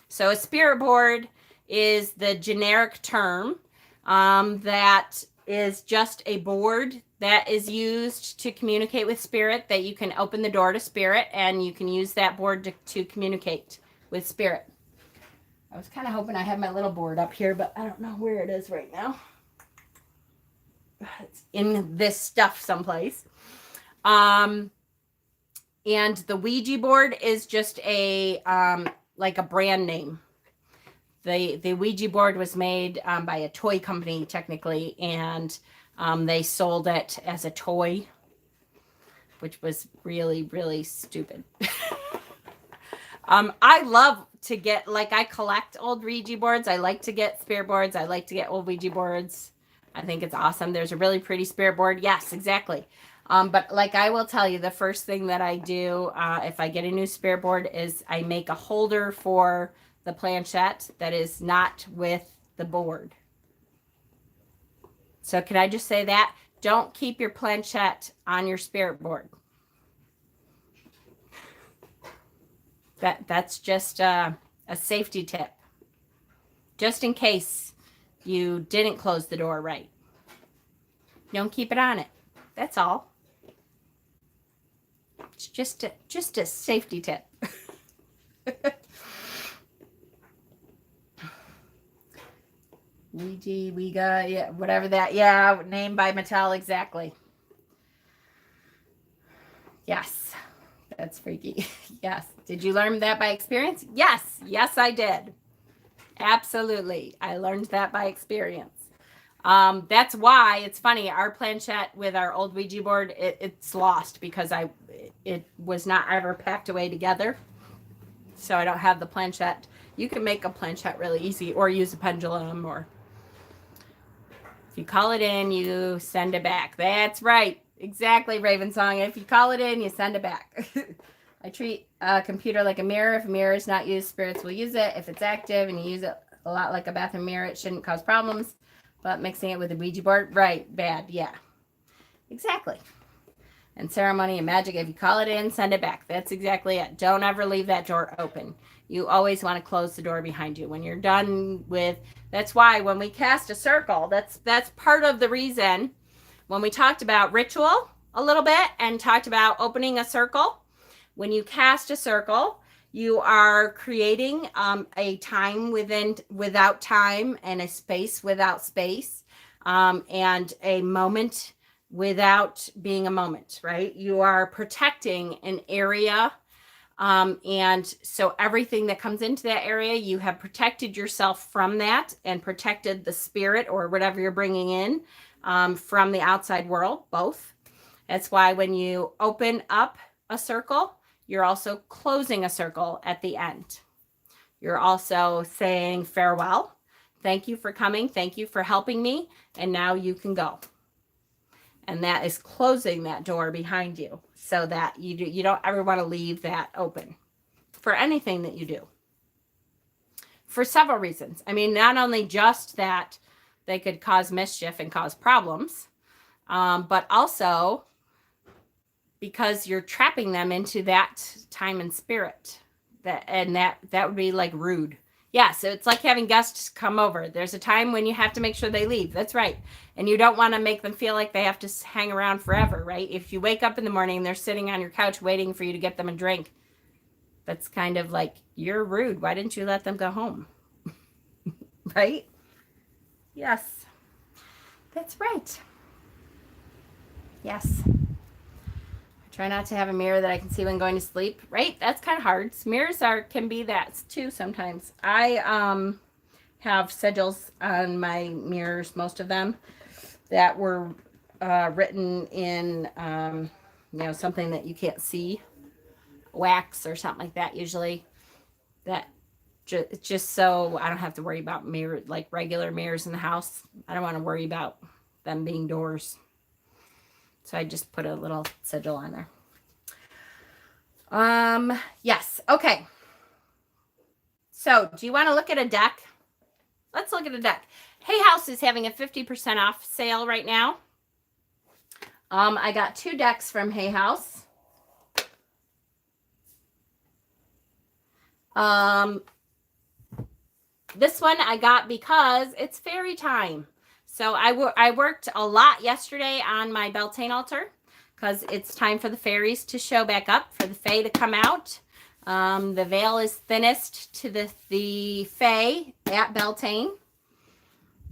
So a spirit board is the generic term that is just a board that is used to communicate with spirit, that you can open the door to spirit and you can use that board to communicate with spirit. I was kind of hoping I had my little board up here, but I don't know where it is right now. It's in this stuff someplace. And the Ouija board is just a like a brand name. The Ouija board was made by a toy company, technically, and they sold it as a toy, which was really, really stupid. I love to get, I collect old Ouija boards. I like to get spirit boards. I like to get old Ouija boards. I think it's awesome. There's a really pretty spirit board. Yes, exactly. But I will tell you, the first thing that I do if I get a new spirit board is I make a holder for the planchette that is not with the board. So can I just say that? Don't keep your planchette on your spirit board. That's just a safety tip. Just in case you didn't close the door right. Don't keep it on it. That's all. It's just a safety tip. Ouija, yeah, whatever that, yeah, named by Mattel, exactly. Yes, that's freaky. Yes. Did you learn that by experience? Yes. Yes, I did. Absolutely. I learned that by experience. That's why it's funny. Our planchette with our old Ouija board, it's lost because it was not ever packed away together. So I don't have the planchette. You can make a planchette really easy or use a pendulum, or if you call it in, you send it back. That's right. Exactly, Raven Song. If you call it in, you send it back. I treat a computer like a mirror. If a mirror is not used, spirits will use it. If it's active and you use it a lot like a bathroom mirror, it shouldn't cause problems. But mixing it with a Ouija board, right, bad, yeah. Exactly. And ceremony and magic, if you call it in, send it back. That's exactly it. Don't ever leave that door open. You always want to close the door behind you. When you're done with, that's why when we cast a circle, that's part of the reason when we talked about ritual a little bit and talked about opening a circle. When you cast a circle, you are creating a time without time and a space without space. and a moment without being a moment, right? You are protecting an area. And so everything that comes into that area, you have protected yourself from that and protected the spirit or whatever you're bringing in from the outside world, both. That's why when you open up a circle, you're also closing a circle at the end. You're also saying farewell. Thank you for coming. Thank you for helping me. And now you can go. And that is closing that door behind you so that you don't ever want to leave that open for anything that you do. For several reasons. I mean, not only just that they could cause mischief and cause problems, but also because you're trapping them into that time and spirit. That would be like rude. Yeah, so it's like having guests come over. There's a time when you have to make sure they leave. That's right. And you don't want to make them feel like they have to hang around forever, right? If you wake up in the morning and they're sitting on your couch waiting for you to get them a drink, that's kind of like, you're rude. Why didn't you let them go home? Right? Yes. That's right. Yes. Try not to have a mirror that I can see when going to sleep, right? That's kind of hard. Mirrors can be that too sometimes. I have sigils on my mirrors, most of them, that were written in, something that you can't see, wax or something like that usually. That just so I don't have to worry about like regular mirrors in the house. I don't want to worry about them being doors. So I just put a little sigil on there. Yes. Okay. So do you want to look at a deck? Let's look at a deck. Hay House is having a 50% off sale right now. I got 2 decks from Hay House. This one I got because it's fairy time. So I worked a lot yesterday on my Beltane altar because it's time for the fairies to show back up, for the fae to come out. The veil is thinnest to the fae at Beltane,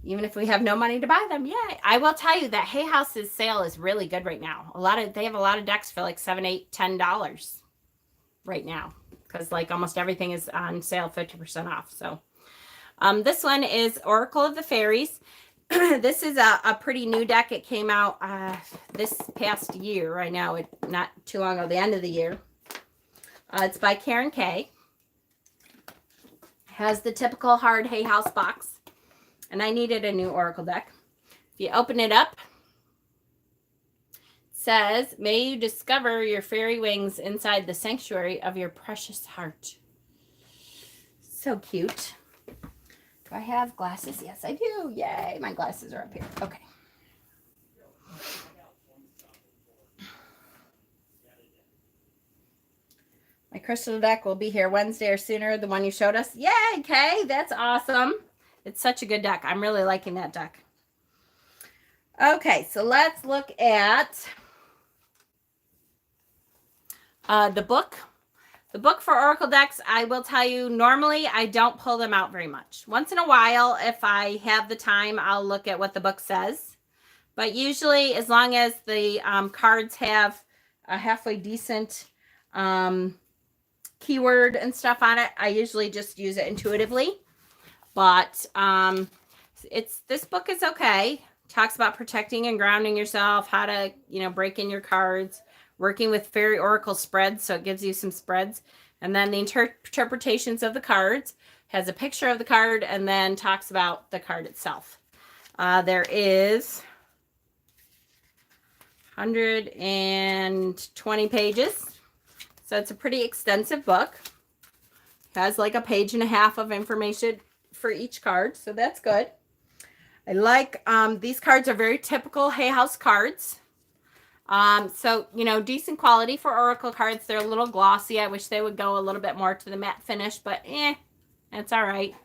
even if we have no money to buy them. Yay! I will tell you that Hay House's sale is really good right now. They have a lot of decks for like $7, $8, $10 right now because like almost everything is on sale 50% off. So this one is Oracle of the Fairies. This is a pretty new deck. It came out this past year. I know it not too long ago, the end of the year. It's by Karen Kay. Has the typical hard Hay House box. And I needed a new Oracle deck. If you open it up, it says, may you discover your fairy wings inside the sanctuary of your precious heart. So cute. Do I have glasses? Yes, I do. Yay, my glasses are up here. Okay. My crystal deck will be here Wednesday or sooner, the one you showed us. Yay, Kay, that's awesome. It's such a good deck. I'm really liking that deck. Okay, so let's look at the book. The book for Oracle decks, I will tell you, normally I don't pull them out very much. Once in a while, if I have the time, I'll look at what the book says. But usually, as long as the cards have a halfway decent keyword and stuff on it, I usually just use it intuitively. But this book is okay. Talks about protecting and grounding yourself, how to, break in your cards, working with fairy oracle spreads, so it gives you some spreads. And then the interpretations of the cards, has a picture of the card, and then talks about the card itself. There is 120 pages. So it's a pretty extensive book. It has like a page and a half of information for each card, so that's good. I like these cards are very typical Hay House cards. So, decent quality for Oracle cards. They're a little glossy. I wish they would go a little bit more to the matte finish, but it's all right.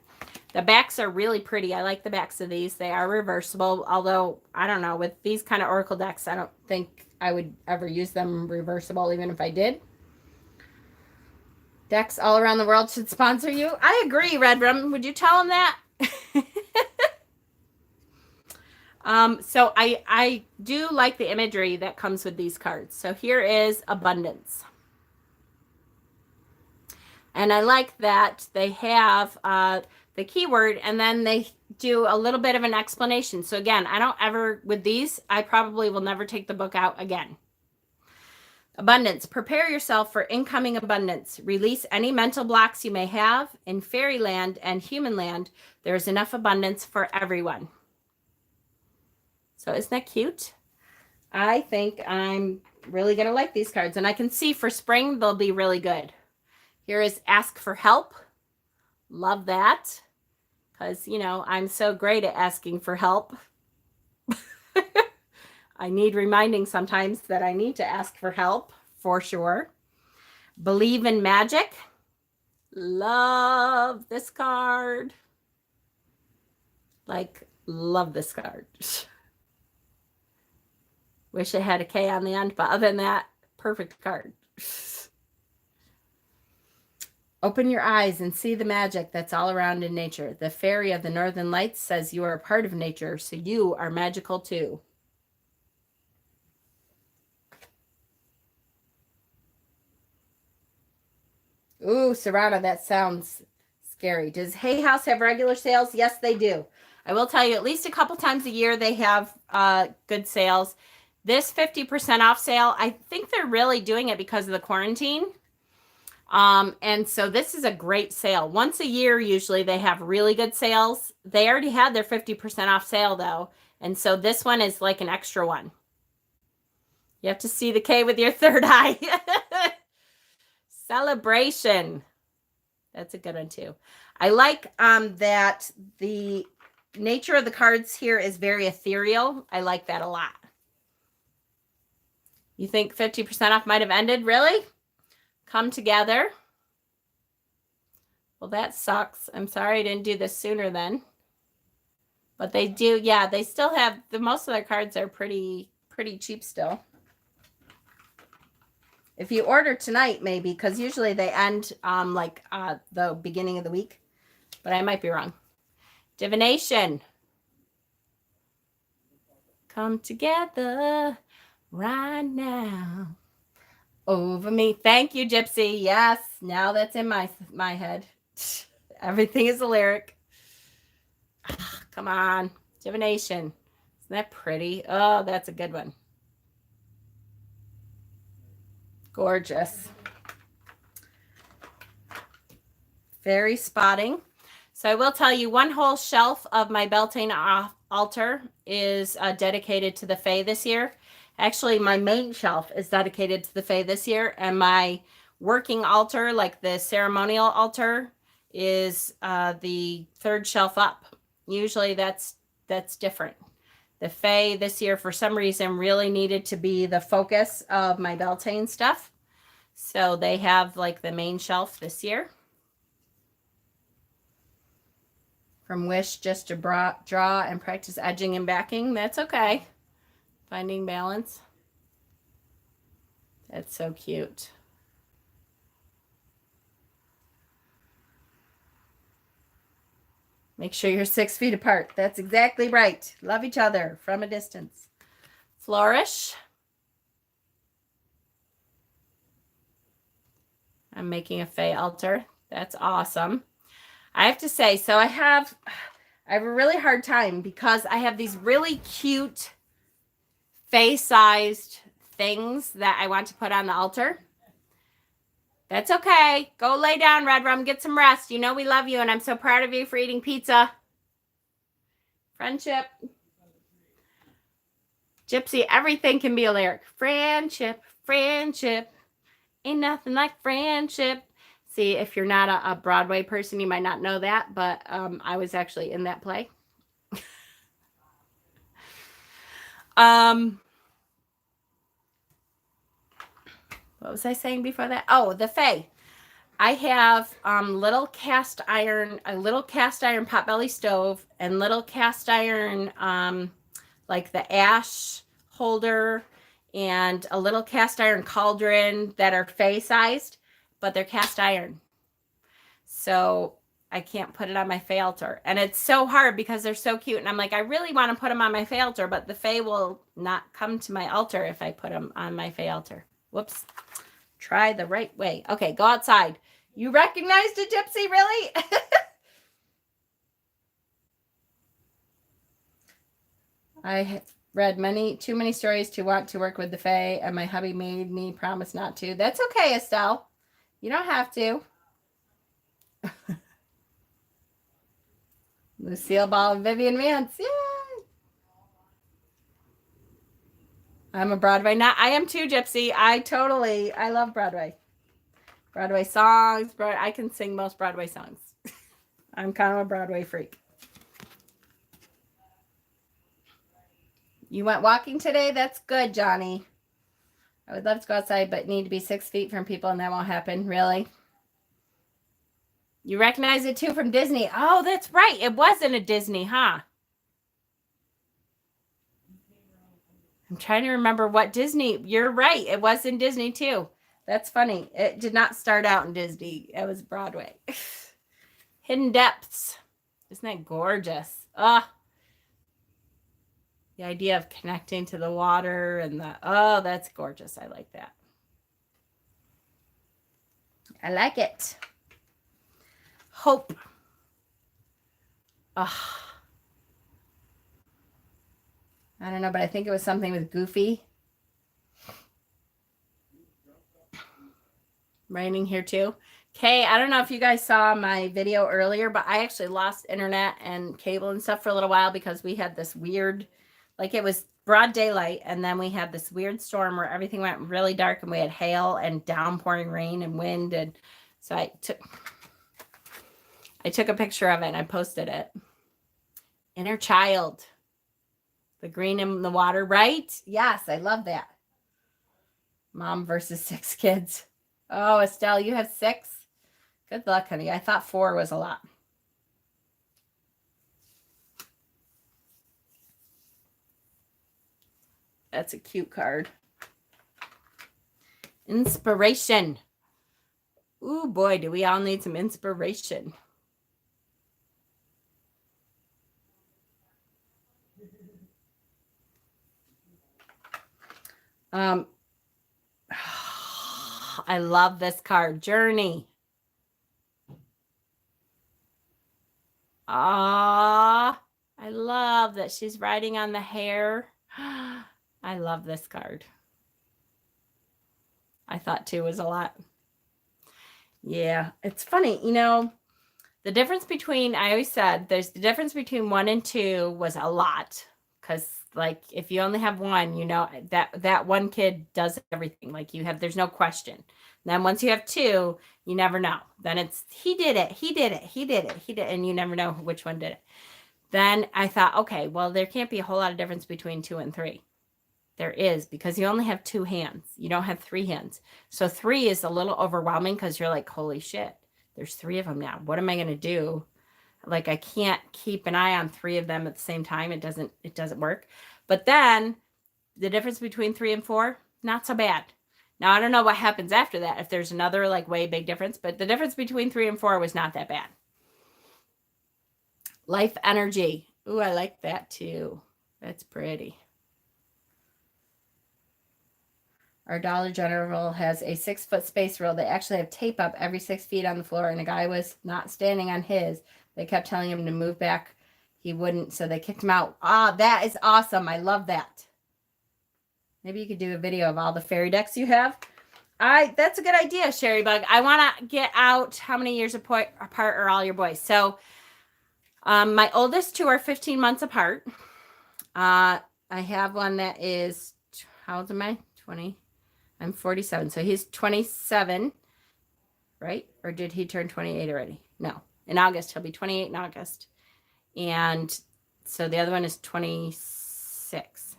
The backs are really pretty. I like the backs of these. They are reversible, although, I don't know, with these kind of Oracle decks, I don't think I would ever use them reversible, even if I did. Decks all around the world should sponsor you. I agree, Red Rum. Would you tell them that? So I do like the imagery that comes with these cards. So here is abundance. And I like that they have the keyword and then they do a little bit of an explanation. So again, I don't ever, with these, I probably will never take the book out again. Abundance. Prepare yourself for incoming abundance. Release any mental blocks you may have. In fairyland and human land, there is enough abundance for everyone. So isn't that cute? I think I'm really going to like these cards. And I can see for spring, they'll be really good. Here is ask for help. Love that. Because, you know, I'm so great at asking for help. I need reminding sometimes that I need to ask for help, for sure. Believe in magic. Love this card. Like, love this card. Wish it had a K on the end, but other than that, perfect card. Open your eyes and see the magic that's all around in nature. The fairy of the Northern Lights says you are a part of nature, so you are magical too. Ooh, Serrano, that sounds scary. Does Hay House have regular sales? Yes, they do. I will tell you, at least a couple times a year, they have good sales. This 50% off sale, I think they're really doing it because of the quarantine. And so this is a great sale. Once a year, usually they have really good sales. They already had their 50% off sale though. And so this one is like an extra one. You have to see the K with your third eye. Celebration. That's a good one too. I like that the nature of the cards here is very ethereal. I like that a lot. You think 50% off might have ended? Really? Come together. Well, that sucks. I'm sorry I didn't do this sooner then. But they do, yeah, they still have, most of their cards are pretty cheap still. If you order tonight, maybe, because usually they end the beginning of the week. But I might be wrong. Divination. Come together right now. Over me. Thank you, Gypsy. Yes, now that's in my head. Everything is a lyric. Come on. Divination. Isn't that pretty? Oh, that's a good one. Gorgeous. Fairy spotting. So I will tell you, one whole shelf of my Beltane altar is dedicated to the Fae this year. Actually, my main shelf is dedicated to the Fae this year, and my working altar, like the ceremonial altar, is the third shelf up. Usually that's different. The Fae this year, for some reason, really needed to be the focus of my Beltane stuff. So they have like the main shelf this year. From Wish, just to draw and practice edging and backing. That's okay. Finding balance. That's so cute. Make sure you're 6 feet apart. That's exactly right. Love each other from a distance. Flourish. I'm making a Fae altar. That's awesome. I have to say, so I have a really hard time because I have these really cute Fae-sized things that I want to put on the altar. That's okay. Go lay down, Red Rum. Get some rest. You know we love you, and I'm so proud of you for eating pizza. Friendship. Gypsy, everything can be a lyric. Friendship, friendship. Ain't nothing like friendship. See, if you're not a Broadway person, you might not know that, but I was actually in that play. What was I saying before that? Oh, the Fae. I have a little cast iron potbelly stove and little cast iron, like the ash holder and a little cast iron cauldron that are Fae sized, but they're cast iron. So I can't put it on my Fae altar. And it's so hard because they're so cute. And I'm like, I really want to put them on my Fae altar, but the Fae will not come to my altar if I put them on my Fae altar. Whoops. Try the right way. Okay, go outside. You recognized a gypsy, really? I read too many stories to want to work with the Fae, and my hubby made me promise not to. That's okay, Estelle. You don't have to. Lucille Ball and Vivian Vance. Yay! I'm a Broadway. I am too, Gypsy. I love Broadway. Broadway songs. I can sing most Broadway songs. I'm kind of a Broadway freak. You went walking today? That's good, Johnny. I would love to go outside, but need to be 6 feet from people, and that won't happen. Really? You recognize it too from Disney. Oh, that's right. It wasn't a Disney, huh? I'm trying to remember what Disney. You're right. It was in Disney too. That's funny. It did not start out in Disney. It was Broadway. Hidden Depths. Isn't that gorgeous? The idea of connecting to the water and that's gorgeous. I like that. I like it. Hope. I don't know, but I think it was something with Goofy. Raining here too. Okay, I don't know if you guys saw my video earlier, but I actually lost internet and cable and stuff for a little while because we had this weird, like it was broad daylight, and then we had this weird storm where everything went really dark and we had hail and downpouring rain and wind. And so I took a picture of it and I posted it. Inner child. The green in the water, right? Yes, I love that. Mom versus 6 kids. Oh, Estelle, you have 6? Good luck, honey. I thought 4 was a lot. That's a cute card. Inspiration. Ooh, boy, do we all need some inspiration. I love this card. Journey. I love that she's riding on the hare. I love this card. I thought 2 was a lot. Yeah, it's funny. You know, the difference between, I always said, there's the difference between 1 and 2 was a lot. Because, like, if you only have 1, you know, that one kid does everything. Like, there's no question. And then once you have 2, you never know. Then it's, he did it, and you never know which one did it. Then I thought, okay, well, there can't be a whole lot of difference between 2 and 3. There is, because you only have 2 hands. You don't have 3 hands. So 3 is a little overwhelming because you're like, holy shit, there's 3 of them now. What am I going to do? Like, I can't keep an eye on 3 of them at the same time. It doesn't work. But then the difference between 3 and 4, not so bad. Now, I don't know what happens after that, if there's another like way big difference, but the difference between 3 and 4 was not that bad. Life energy. Ooh, I like that too. That's pretty. Our Dollar General has a 6-foot space rule. They actually have tape up every 6 feet on the floor, and a guy was not standing on his. They kept telling him to move back. He wouldn't, so they kicked him out. That is awesome. I love that. Maybe you could do a video of all the fairy decks you have. That's a good idea, Sherry Bug. I want to get out how many years apart are all your boys. So my oldest 2 are 15 months apart. I have one that is, how old am I? 20. I'm 47. So he's 27, right? Or did he turn 28 already? No. In August. He'll be 28 in August. And so the other one is 26.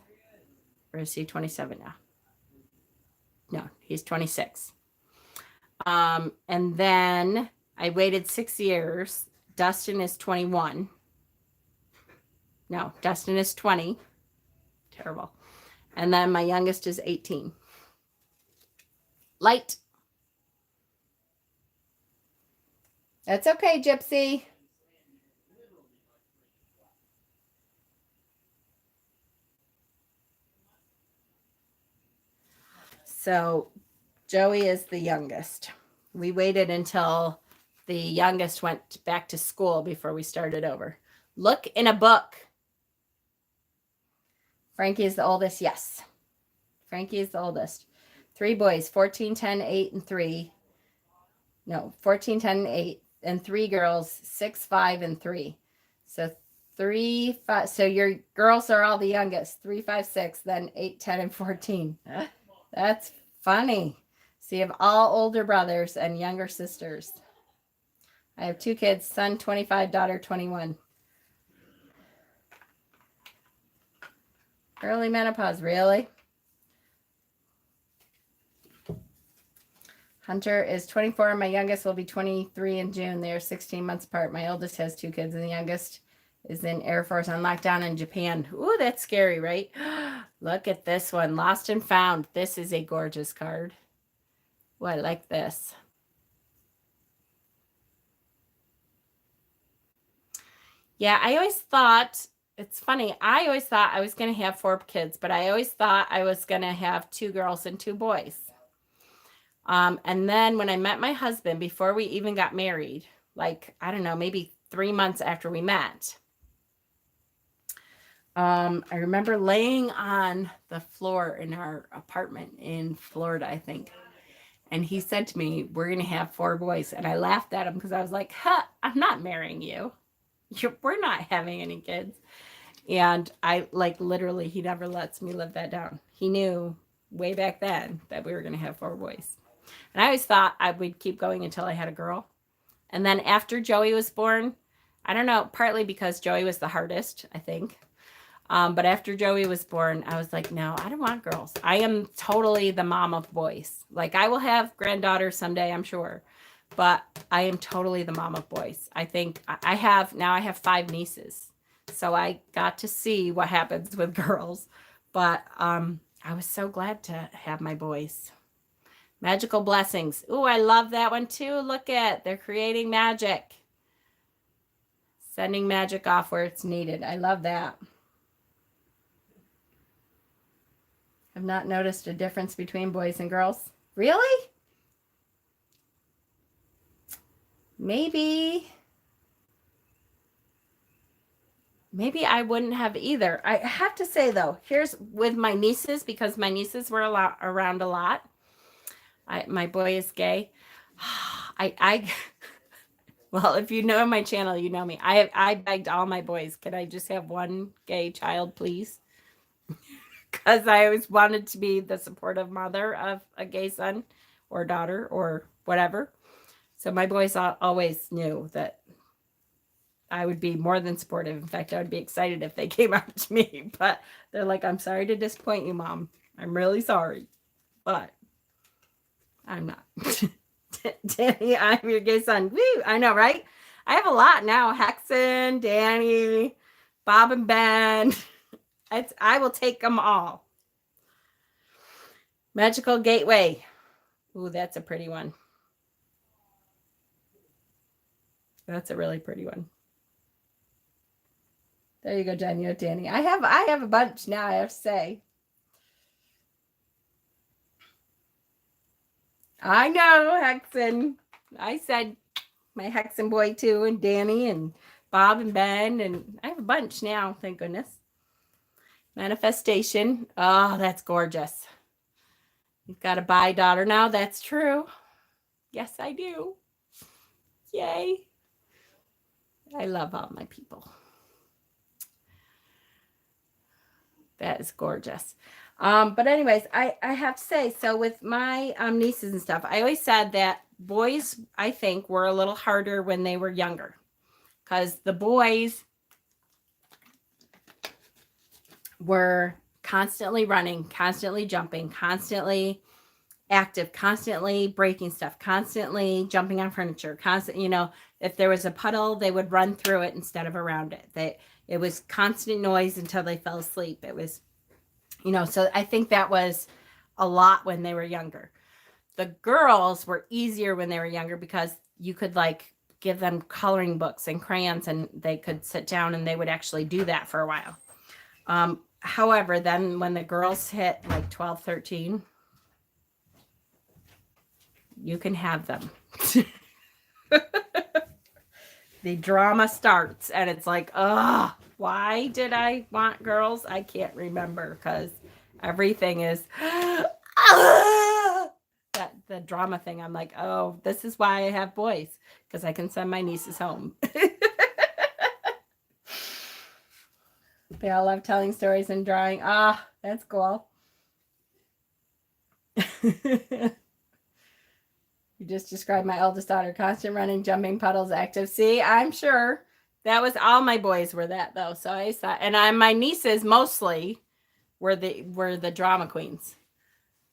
Or is he 27 now? No, he's 26. And then I waited 6 years. Dustin is 21. No, Dustin is 20. Terrible. And then my youngest is 18. Light. That's okay, Gypsy. So Joey is the youngest. We waited until the youngest went back to school before we started over. Look in a book. Frankie is the oldest. Yes. Frankie is the oldest. 3 boys, 14, 10, 8, and 3. No, 14, 10, and 8. And 3 girls, 6, 5, and 3. So 3, 5. So your girls are all the youngest. 3, 5, 6, then 8, 10, and 14. That's funny. So you have all older brothers and younger sisters. I have 2 kids, son 25, daughter 21. Early menopause, really? Hunter is 24. My youngest will be 23 in June. They are 16 months apart. My oldest has 2 kids, and the youngest is in Air Force on lockdown in Japan. Ooh, that's scary, right? Look at this one. Lost and Found. This is a gorgeous card. Oh, I like this. Yeah, I always thought, it's funny, I always thought I was going to have 4 kids, but I always thought I was going to have 2 girls and 2 boys. And then when I met my husband, before we even got married, like, I don't know, maybe 3 months after we met, I remember laying on the floor in our apartment in Florida, I think. And he said to me, we're going to have 4 boys. And I laughed at him because I was like, I'm not marrying you. We're not having any kids. And I like literally, he never lets me live that down. He knew way back then that we were going to have 4 boys. And I always thought I would keep going until I had a girl. And then after Joey was born, I don't know, partly because Joey was the hardest, I think. But after Joey was born, I was like, no, I don't want girls. I am totally the mom of boys. Like, I will have granddaughters someday, I'm sure. But I am totally the mom of boys. I think I have 5 nieces. So I got to see what happens with girls. But I was so glad to have my boys. Magical Blessings. Ooh, I love that one too. Look at, they're creating magic. Sending magic off where it's needed. I love that. I've not noticed a difference between boys and girls. Really? Maybe I wouldn't have either. I have to say though, here's with my nieces, because my nieces were around a lot. My boy is gay. Well, if you know my channel, you know me. I begged all my boys, can I just have one gay child, please? Because I always wanted to be the supportive mother of a gay son or daughter or whatever. So my boys always knew that I would be more than supportive. In fact, I would be excited if they came out to me. But they're like, I'm sorry to disappoint you, Mom. I'm really sorry. But I'm not. Danny, I'm your gay son. Woo! I know, right? I have a lot now. Hexen, Danny, Bob and Ben. I will take them all. Magical Gateway. Ooh, that's a pretty one. That's a really pretty one. There you go, Danny. I have a bunch now, I have to say. I know, Hexen. I said my Hexen boy too, and Danny and Bob and Ben, and I have a bunch now, thank goodness. Manifestation. Oh, that's gorgeous. You've got a bi daughter now. That's true. Yes, I do. Yay. I love all my people. That is gorgeous. But anyways, I have to say, so with my nieces and stuff, I always said that boys, I think, were a little harder when they were younger. Because the boys were constantly running, constantly jumping, constantly active, constantly breaking stuff, constantly jumping on furniture, constantly, if there was a puddle, they would run through it instead of around it. It was constant noise until they fell asleep. It was, so I think that was a lot when they were younger. The girls were easier when they were younger because you could give them coloring books and crayons, and they could sit down and they would actually do that for a while. However, then when the girls hit like 12, 13, you can have them. The drama starts and it's like, oh, why did I want girls? I can't remember because everything is that the drama thing. I'm like, oh, this is why I have boys, because I can send my nieces home. They all love telling stories and drawing. Ah, that's cool. You just described my eldest daughter, constant running, jumping, puddles, active. See, I'm sure that was all my boys were that though. So I saw, and my nieces mostly were the drama queens.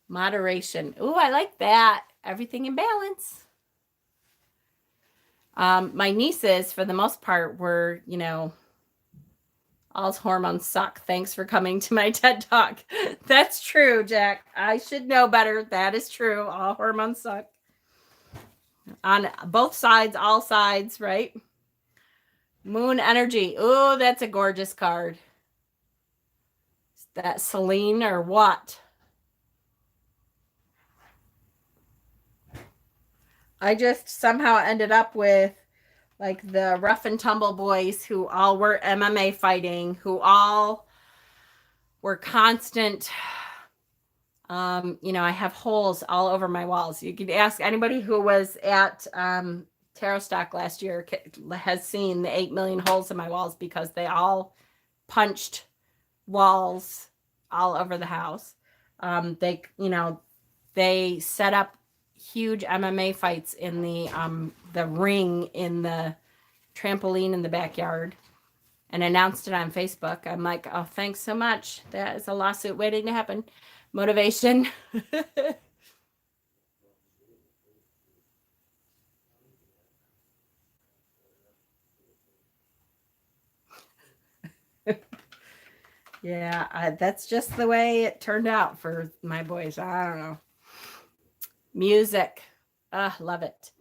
Moderation. Ooh, I like that. Everything in balance. My nieces, for the most part, were, all's hormones suck. Thanks for coming to my TED Talk. That's true, Jack. I should know better. That is true. All hormones suck. On both sides, all sides, right? Moon energy. Oh, that's a gorgeous card. Is that Celine or what? I just somehow ended up with like the rough and tumble boys who all were MMA fighting, who all were constant. I have holes all over my walls. You could ask anybody who was at Tarot Stock last year has seen the 8 million holes in my walls because they all punched walls all over the house. They set up huge MMA fights in the ring in the trampoline in the backyard and announced it on Facebook. I'm like, oh, thanks so much. That is a lawsuit waiting to happen. Motivation. Yeah, that's just the way it turned out for my boys. I don't know. Music. Love it.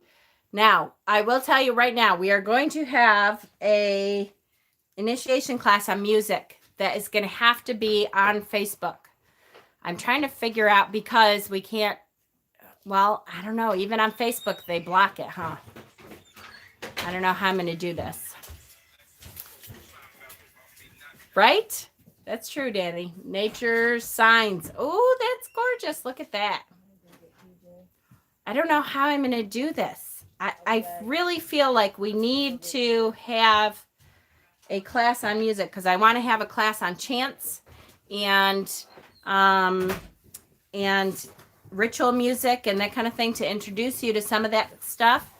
Now, I will tell you right now, we are going to have a initiation class on music that is going to have to be on Facebook. I'm trying to figure out because we can't, well, I don't know. Even on Facebook, they block it, huh? I don't know how I'm going to do this. Right? That's true, Danny. Nature signs. Oh, that's gorgeous. Look at that. I don't know how I'm going to do this. I really feel like we need to have a class on music because I want to have a class on chants and ritual music and that kind of thing to introduce you to some of that stuff.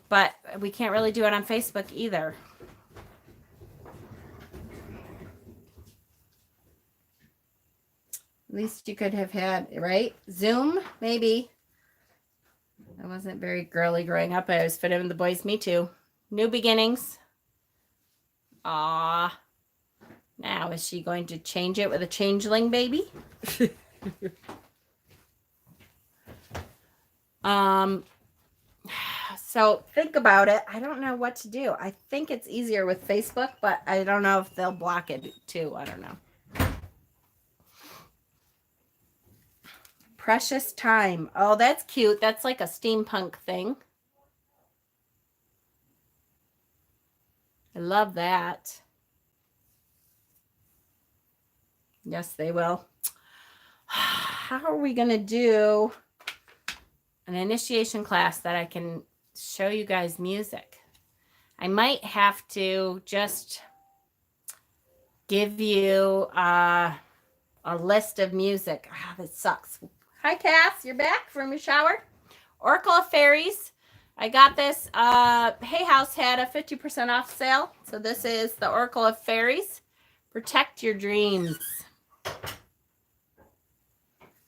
But we can't really do it on Facebook either. At least you could have had, right? Zoom, maybe. I wasn't very girly growing up. I was fitting with the boys. Me too. New beginnings. Ah. Now, is she going to change it with a changeling baby? So think about it. I don't know what to do. I think it's easier with Facebook, but I don't know if they'll block it too. I don't know. Precious time. Oh, that's cute. That's like a steampunk thing. I love that. Yes, they will. How are we going to do an initiation class that I can show you guys music? I might have to just give you a list of music. That sucks. Hi, Cass. You're back from your shower. Oracle of Fairies. I got this. Hay House had a 50% off sale. So this is the Oracle of Fairies. Protect your dreams.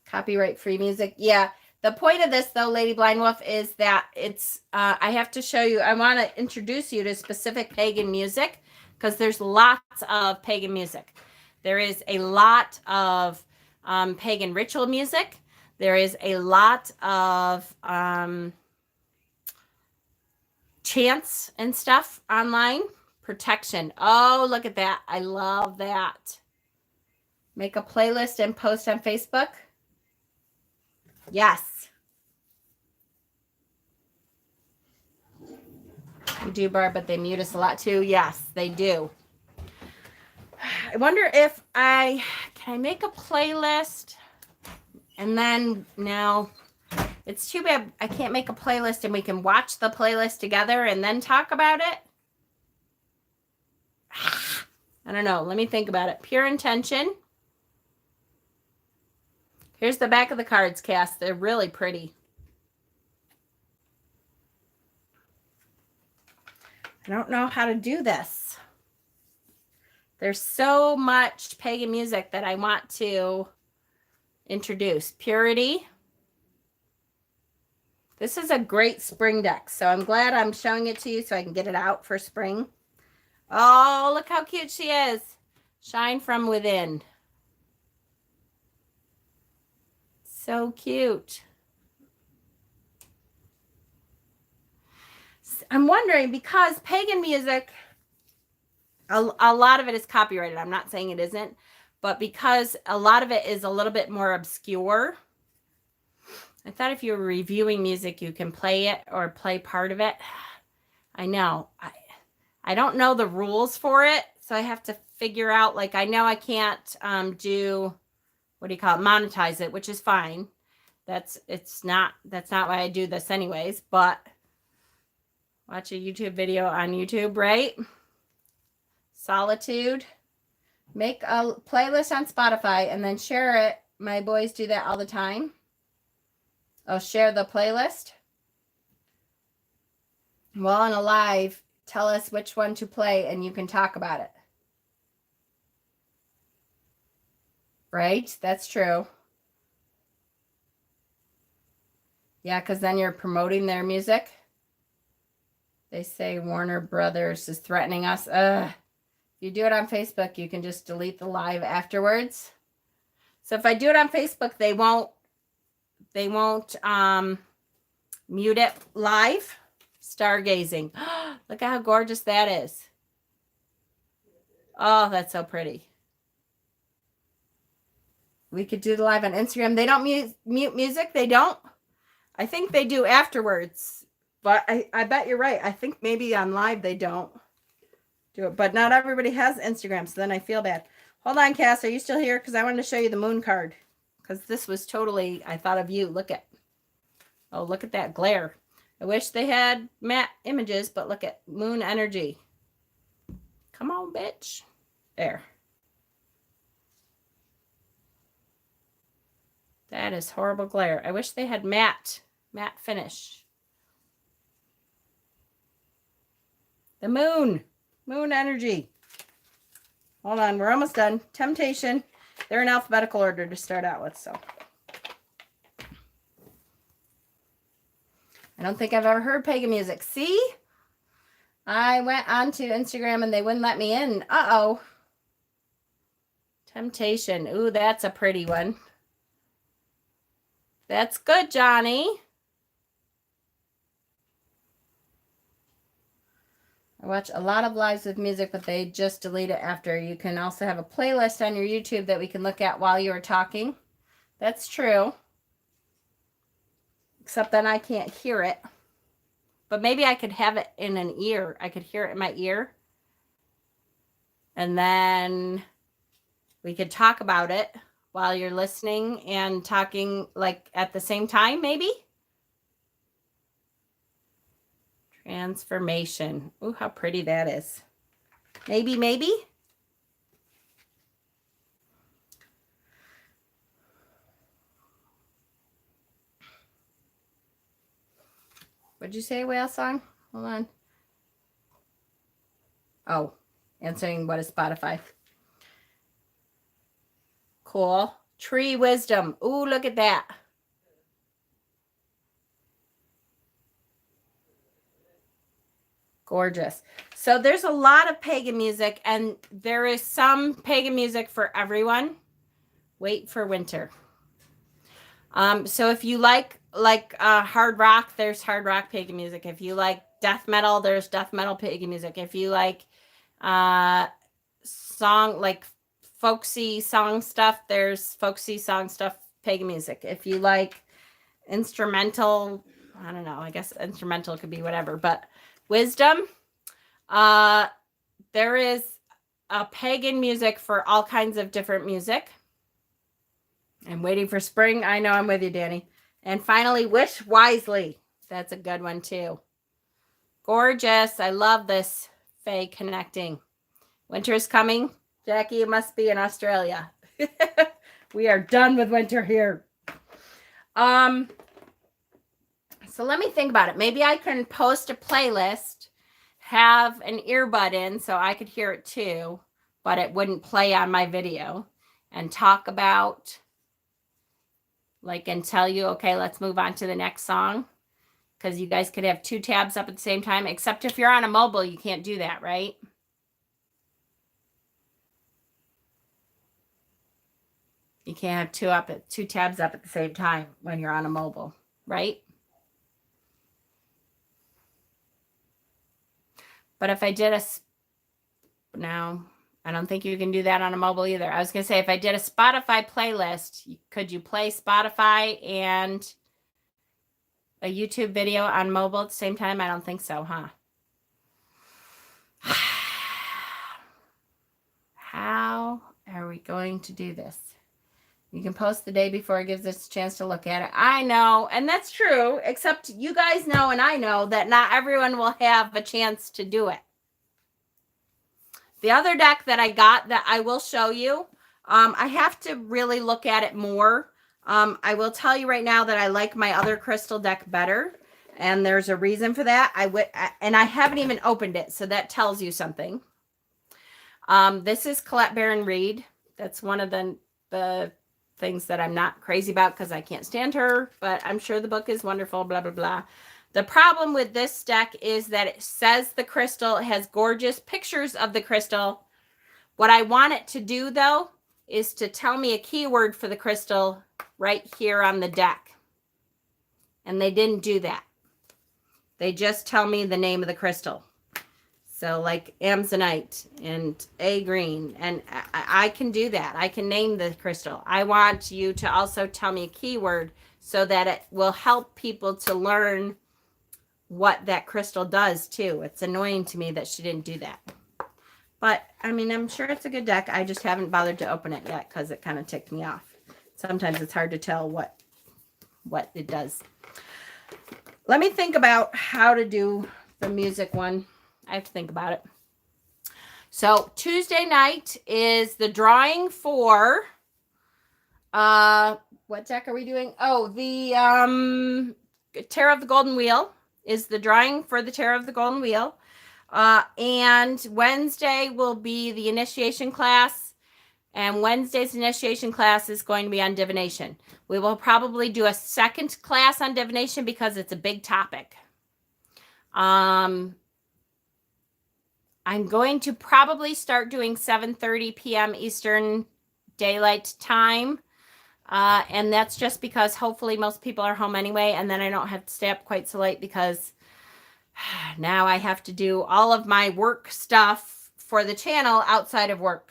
Copyright free music. Yeah. The point of this, though, Lady Blind Wolf, is that it's, I have to show you, I want to introduce you to specific pagan music because there's lots of pagan music. There is a lot of pagan ritual music. There is a lot of chants and stuff online. Protection. Oh, look at that. I love that. Make a playlist and post on Facebook. Yes. We do, Barb, but they mute us a lot too. Yes, they do. I wonder if can I make a playlist? And then now it's too bad I can't make a playlist and we can watch the playlist together and then talk about it. I don't know. Let me think about it. Pure Intention. Here's the back of the cards, Cass. They're really pretty. I don't know how to do this. There's so much pagan music that I want to introduce. Purity. This is a great spring deck, so I'm glad I'm showing it to you so I can get it out for spring. Oh, look how cute she is. Shine from Within. So cute. I'm wondering, because pagan music, a lot of it is copyrighted. I'm not saying it isn't, but because a lot of it is a little bit more obscure, I thought if you were reviewing music, you can play it or play part of it. I know. I don't know the rules for it, so I have to figure out, like, I know I can't do, what do you call it, monetize it, which is fine. That's not why I do this anyways, but watch a YouTube video on YouTube, right? Solitude. Make a playlist on Spotify and then share it. My boys do that all the time. I'll share the playlist. While on a live, tell us which one to play and you can talk about it. Right? That's true. Yeah, because then you're promoting their music. They say Warner Brothers is threatening us. If you do it on Facebook, you can just delete the live afterwards. So if I do it on Facebook, they won't mute it live. Stargazing. Look at how gorgeous that is. Oh, that's so pretty. We could do the live on Instagram. They don't mute music. They don't. I think they do afterwards. But I bet you're right. I think maybe on live they don't do it. But not everybody has Instagram, so then I feel bad. Hold on, Cass. Are you still here? Because I wanted to show you the moon card. Because this was totally, I thought of you. Look at, oh, look at that glare. I wish they had matte images, but look at moon energy. Come on, bitch. There. That is horrible glare. I wish they had matte finish. The moon energy. Hold on, we're almost done. Temptation. They're in alphabetical order to start out with, so. I don't think I've ever heard pagan music. See? I went onto Instagram and they wouldn't let me in. Uh-oh. Temptation. Ooh, that's a pretty one. That's good, Johnny. I watch a lot of lives with music, but they just delete it after. You can also have a playlist on your YouTube that we can look at while you are talking. That's true. Except then I can't hear it. But maybe I could have it in an ear. I could hear it in my ear. And then we could talk about it while you're listening and talking, like, at the same time, maybe? Transformation. Ooh, how pretty that is. Maybe. What'd you say, whale song? Hold on. Oh, answering what is Spotify. Cool. Tree wisdom. Ooh, look at that. Gorgeous. So there's a lot of pagan music, and there is some pagan music for everyone. Wait for winter. So if you like like hard rock, there's hard rock pagan music. If you like death metal, there's death metal pagan music. If you like song, like folksy song stuff, there's folksy song stuff pagan music. If you like instrumental, I don't know, I guess instrumental could be whatever, but wisdom, there is a pagan music for all kinds of different music. I'm waiting for spring. I know, I'm with you, Danny. And finally, wish wisely. That's a good one too. Gorgeous. I love this. Faye connecting. Winter is coming. Jackie, it must be in Australia. We are done with winter here. So let me think about it. Maybe I can post a playlist, have an earbud in so I could hear it too, but it wouldn't play on my video, and talk about, like, and tell you, okay, let's move on to the next song. Because you guys could have 2 tabs up at the same time, except if you're on a mobile, you can't do that, right? You can't have 2 tabs up at the same time when you're on a mobile, right? But if I did no, I don't think you can do that on a mobile either. I was going to say, if I did a Spotify playlist, could you play Spotify and a YouTube video on mobile at the same time? I don't think so, huh? How are we going to do this? You can post the day before, it gives us a chance to look at it. I know, and that's true, except you guys know and I know that not everyone will have a chance to do it. The other deck that I got that I will show you, I have to really look at it more. I will tell you right now that I like my other crystal deck better, and there's a reason for that. And I haven't even opened it, so that tells you something. This is Colette Baron Reid. That's one of the things that I'm not crazy about because I can't stand her, but I'm sure the book is wonderful, blah, blah, blah. The problem with this deck is that it says the crystal, it has gorgeous pictures of the crystal. What I want it to do, though, is to tell me a keyword for the crystal right here on the deck. And they didn't do that. They just tell me the name of the crystal. So like Amazonite and A green, and I can do that. I can name the crystal. I want you to also tell me a keyword so that it will help people to learn what that crystal does too. It's annoying to me that she didn't do that. But I mean, I'm sure it's a good deck. I just haven't bothered to open it yet because it kind of ticked me off. Sometimes it's hard to tell what it does. Let me think about how to do the music one. I have to think about it. So Tuesday night is the drawing for, what deck are we doing? Oh, the Tarot of the Golden Wheel is the drawing for the Tarot of the Golden Wheel. And Wednesday will be the initiation class. And Wednesday's initiation class is going to be on divination. We will probably do a second class on divination because it's a big topic. I'm going to probably start doing 7:30 p.m. Eastern Daylight Time. And that's just because hopefully most people are home anyway. And then I don't have to stay up quite so late because now I have to do all of my work stuff for the channel outside of work.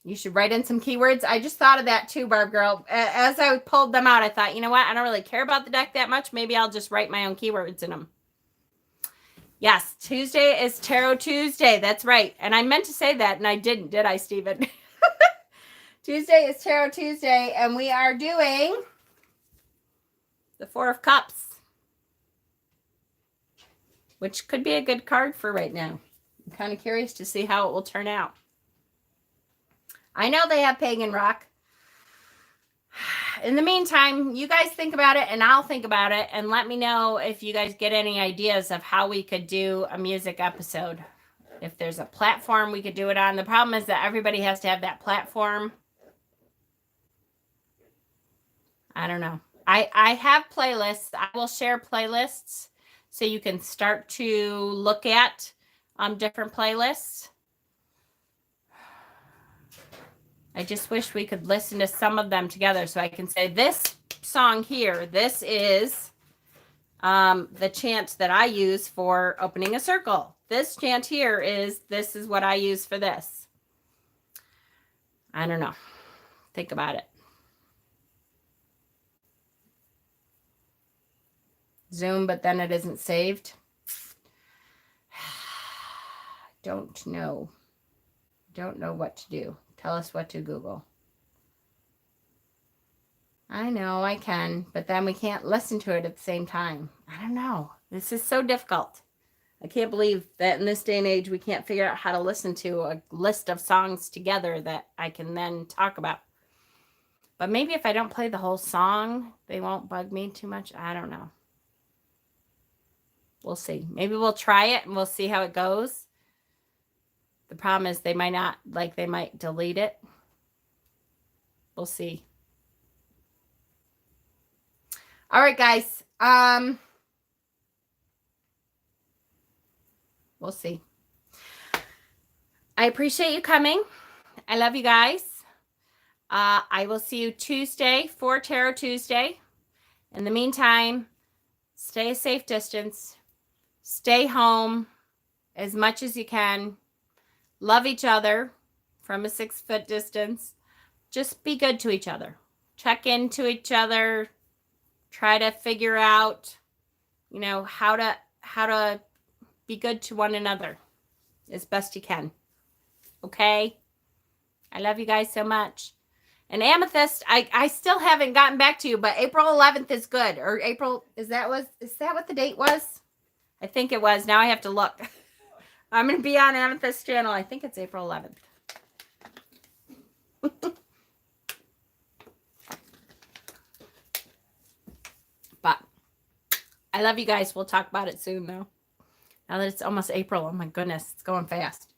You should write in some keywords. I just thought of that too, Barb Girl. As I pulled them out, I thought, you know what? I don't really care about the deck that much. Maybe I'll just write my own keywords in them. Yes, Tuesday is Tarot Tuesday. That's right. And I meant to say that, and I didn't, did I, Stephen? Tuesday is Tarot Tuesday, and we are doing the Four of Cups, which could be a good card for right now. I'm kind of curious to see how it will turn out. I know they have Pagan Rock. In the meantime, you guys think about it, and I'll think about it, and let me know if you guys get any ideas of how we could do a music episode. If there's a platform we could do it on. The problem is that everybody has to have that platform. I don't know. I have playlists. I will share playlists so you can start to look at different playlists. I just wish we could listen to some of them together so I can say this song here. This is the chant that I use for opening a circle. This chant here this is what I use for this. I don't know. Think about it. Zoom, but then it isn't saved. Don't know. Don't know what to do. Tell us what to Google. I know I can, but then we can't listen to it at the same time. I don't know. This is so difficult. I can't believe that in this day and age we can't figure out how to listen to a list of songs together that I can then talk about. But maybe if I don't play the whole song, they won't bug me too much. I don't know. We'll see. Maybe we'll try it and we'll see how it goes. The problem is they might not, like they might delete it. We'll see. All right, guys. We'll see. I appreciate you coming. I love you guys. I will see you Tuesday for Tarot Tuesday. In the meantime, stay a safe distance. Stay home as much as you can. Love each other from a 6-foot distance. Just be good to each other. Check into each other. Try to figure out, how to be good to one another as best you can. Okay? I love you guys so much. And Amethyst, I still haven't gotten back to you, but April 11th is good. Or April, is that what the date was? I think it was. Now I have to look. I'm going to be on Amethyst's channel. I think it's April 11th. But I love you guys. We'll talk about it soon, though. Now that it's almost April. Oh, my goodness. It's going fast.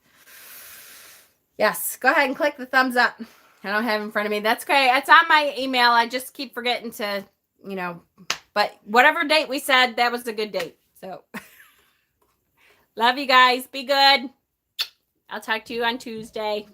Yes. Go ahead and click the thumbs up. I don't have it in front of me. That's great. It's on my email. I just keep forgetting to, But whatever date we said, that was a good date. So, love you guys. Be good. I'll talk to you on Tuesday.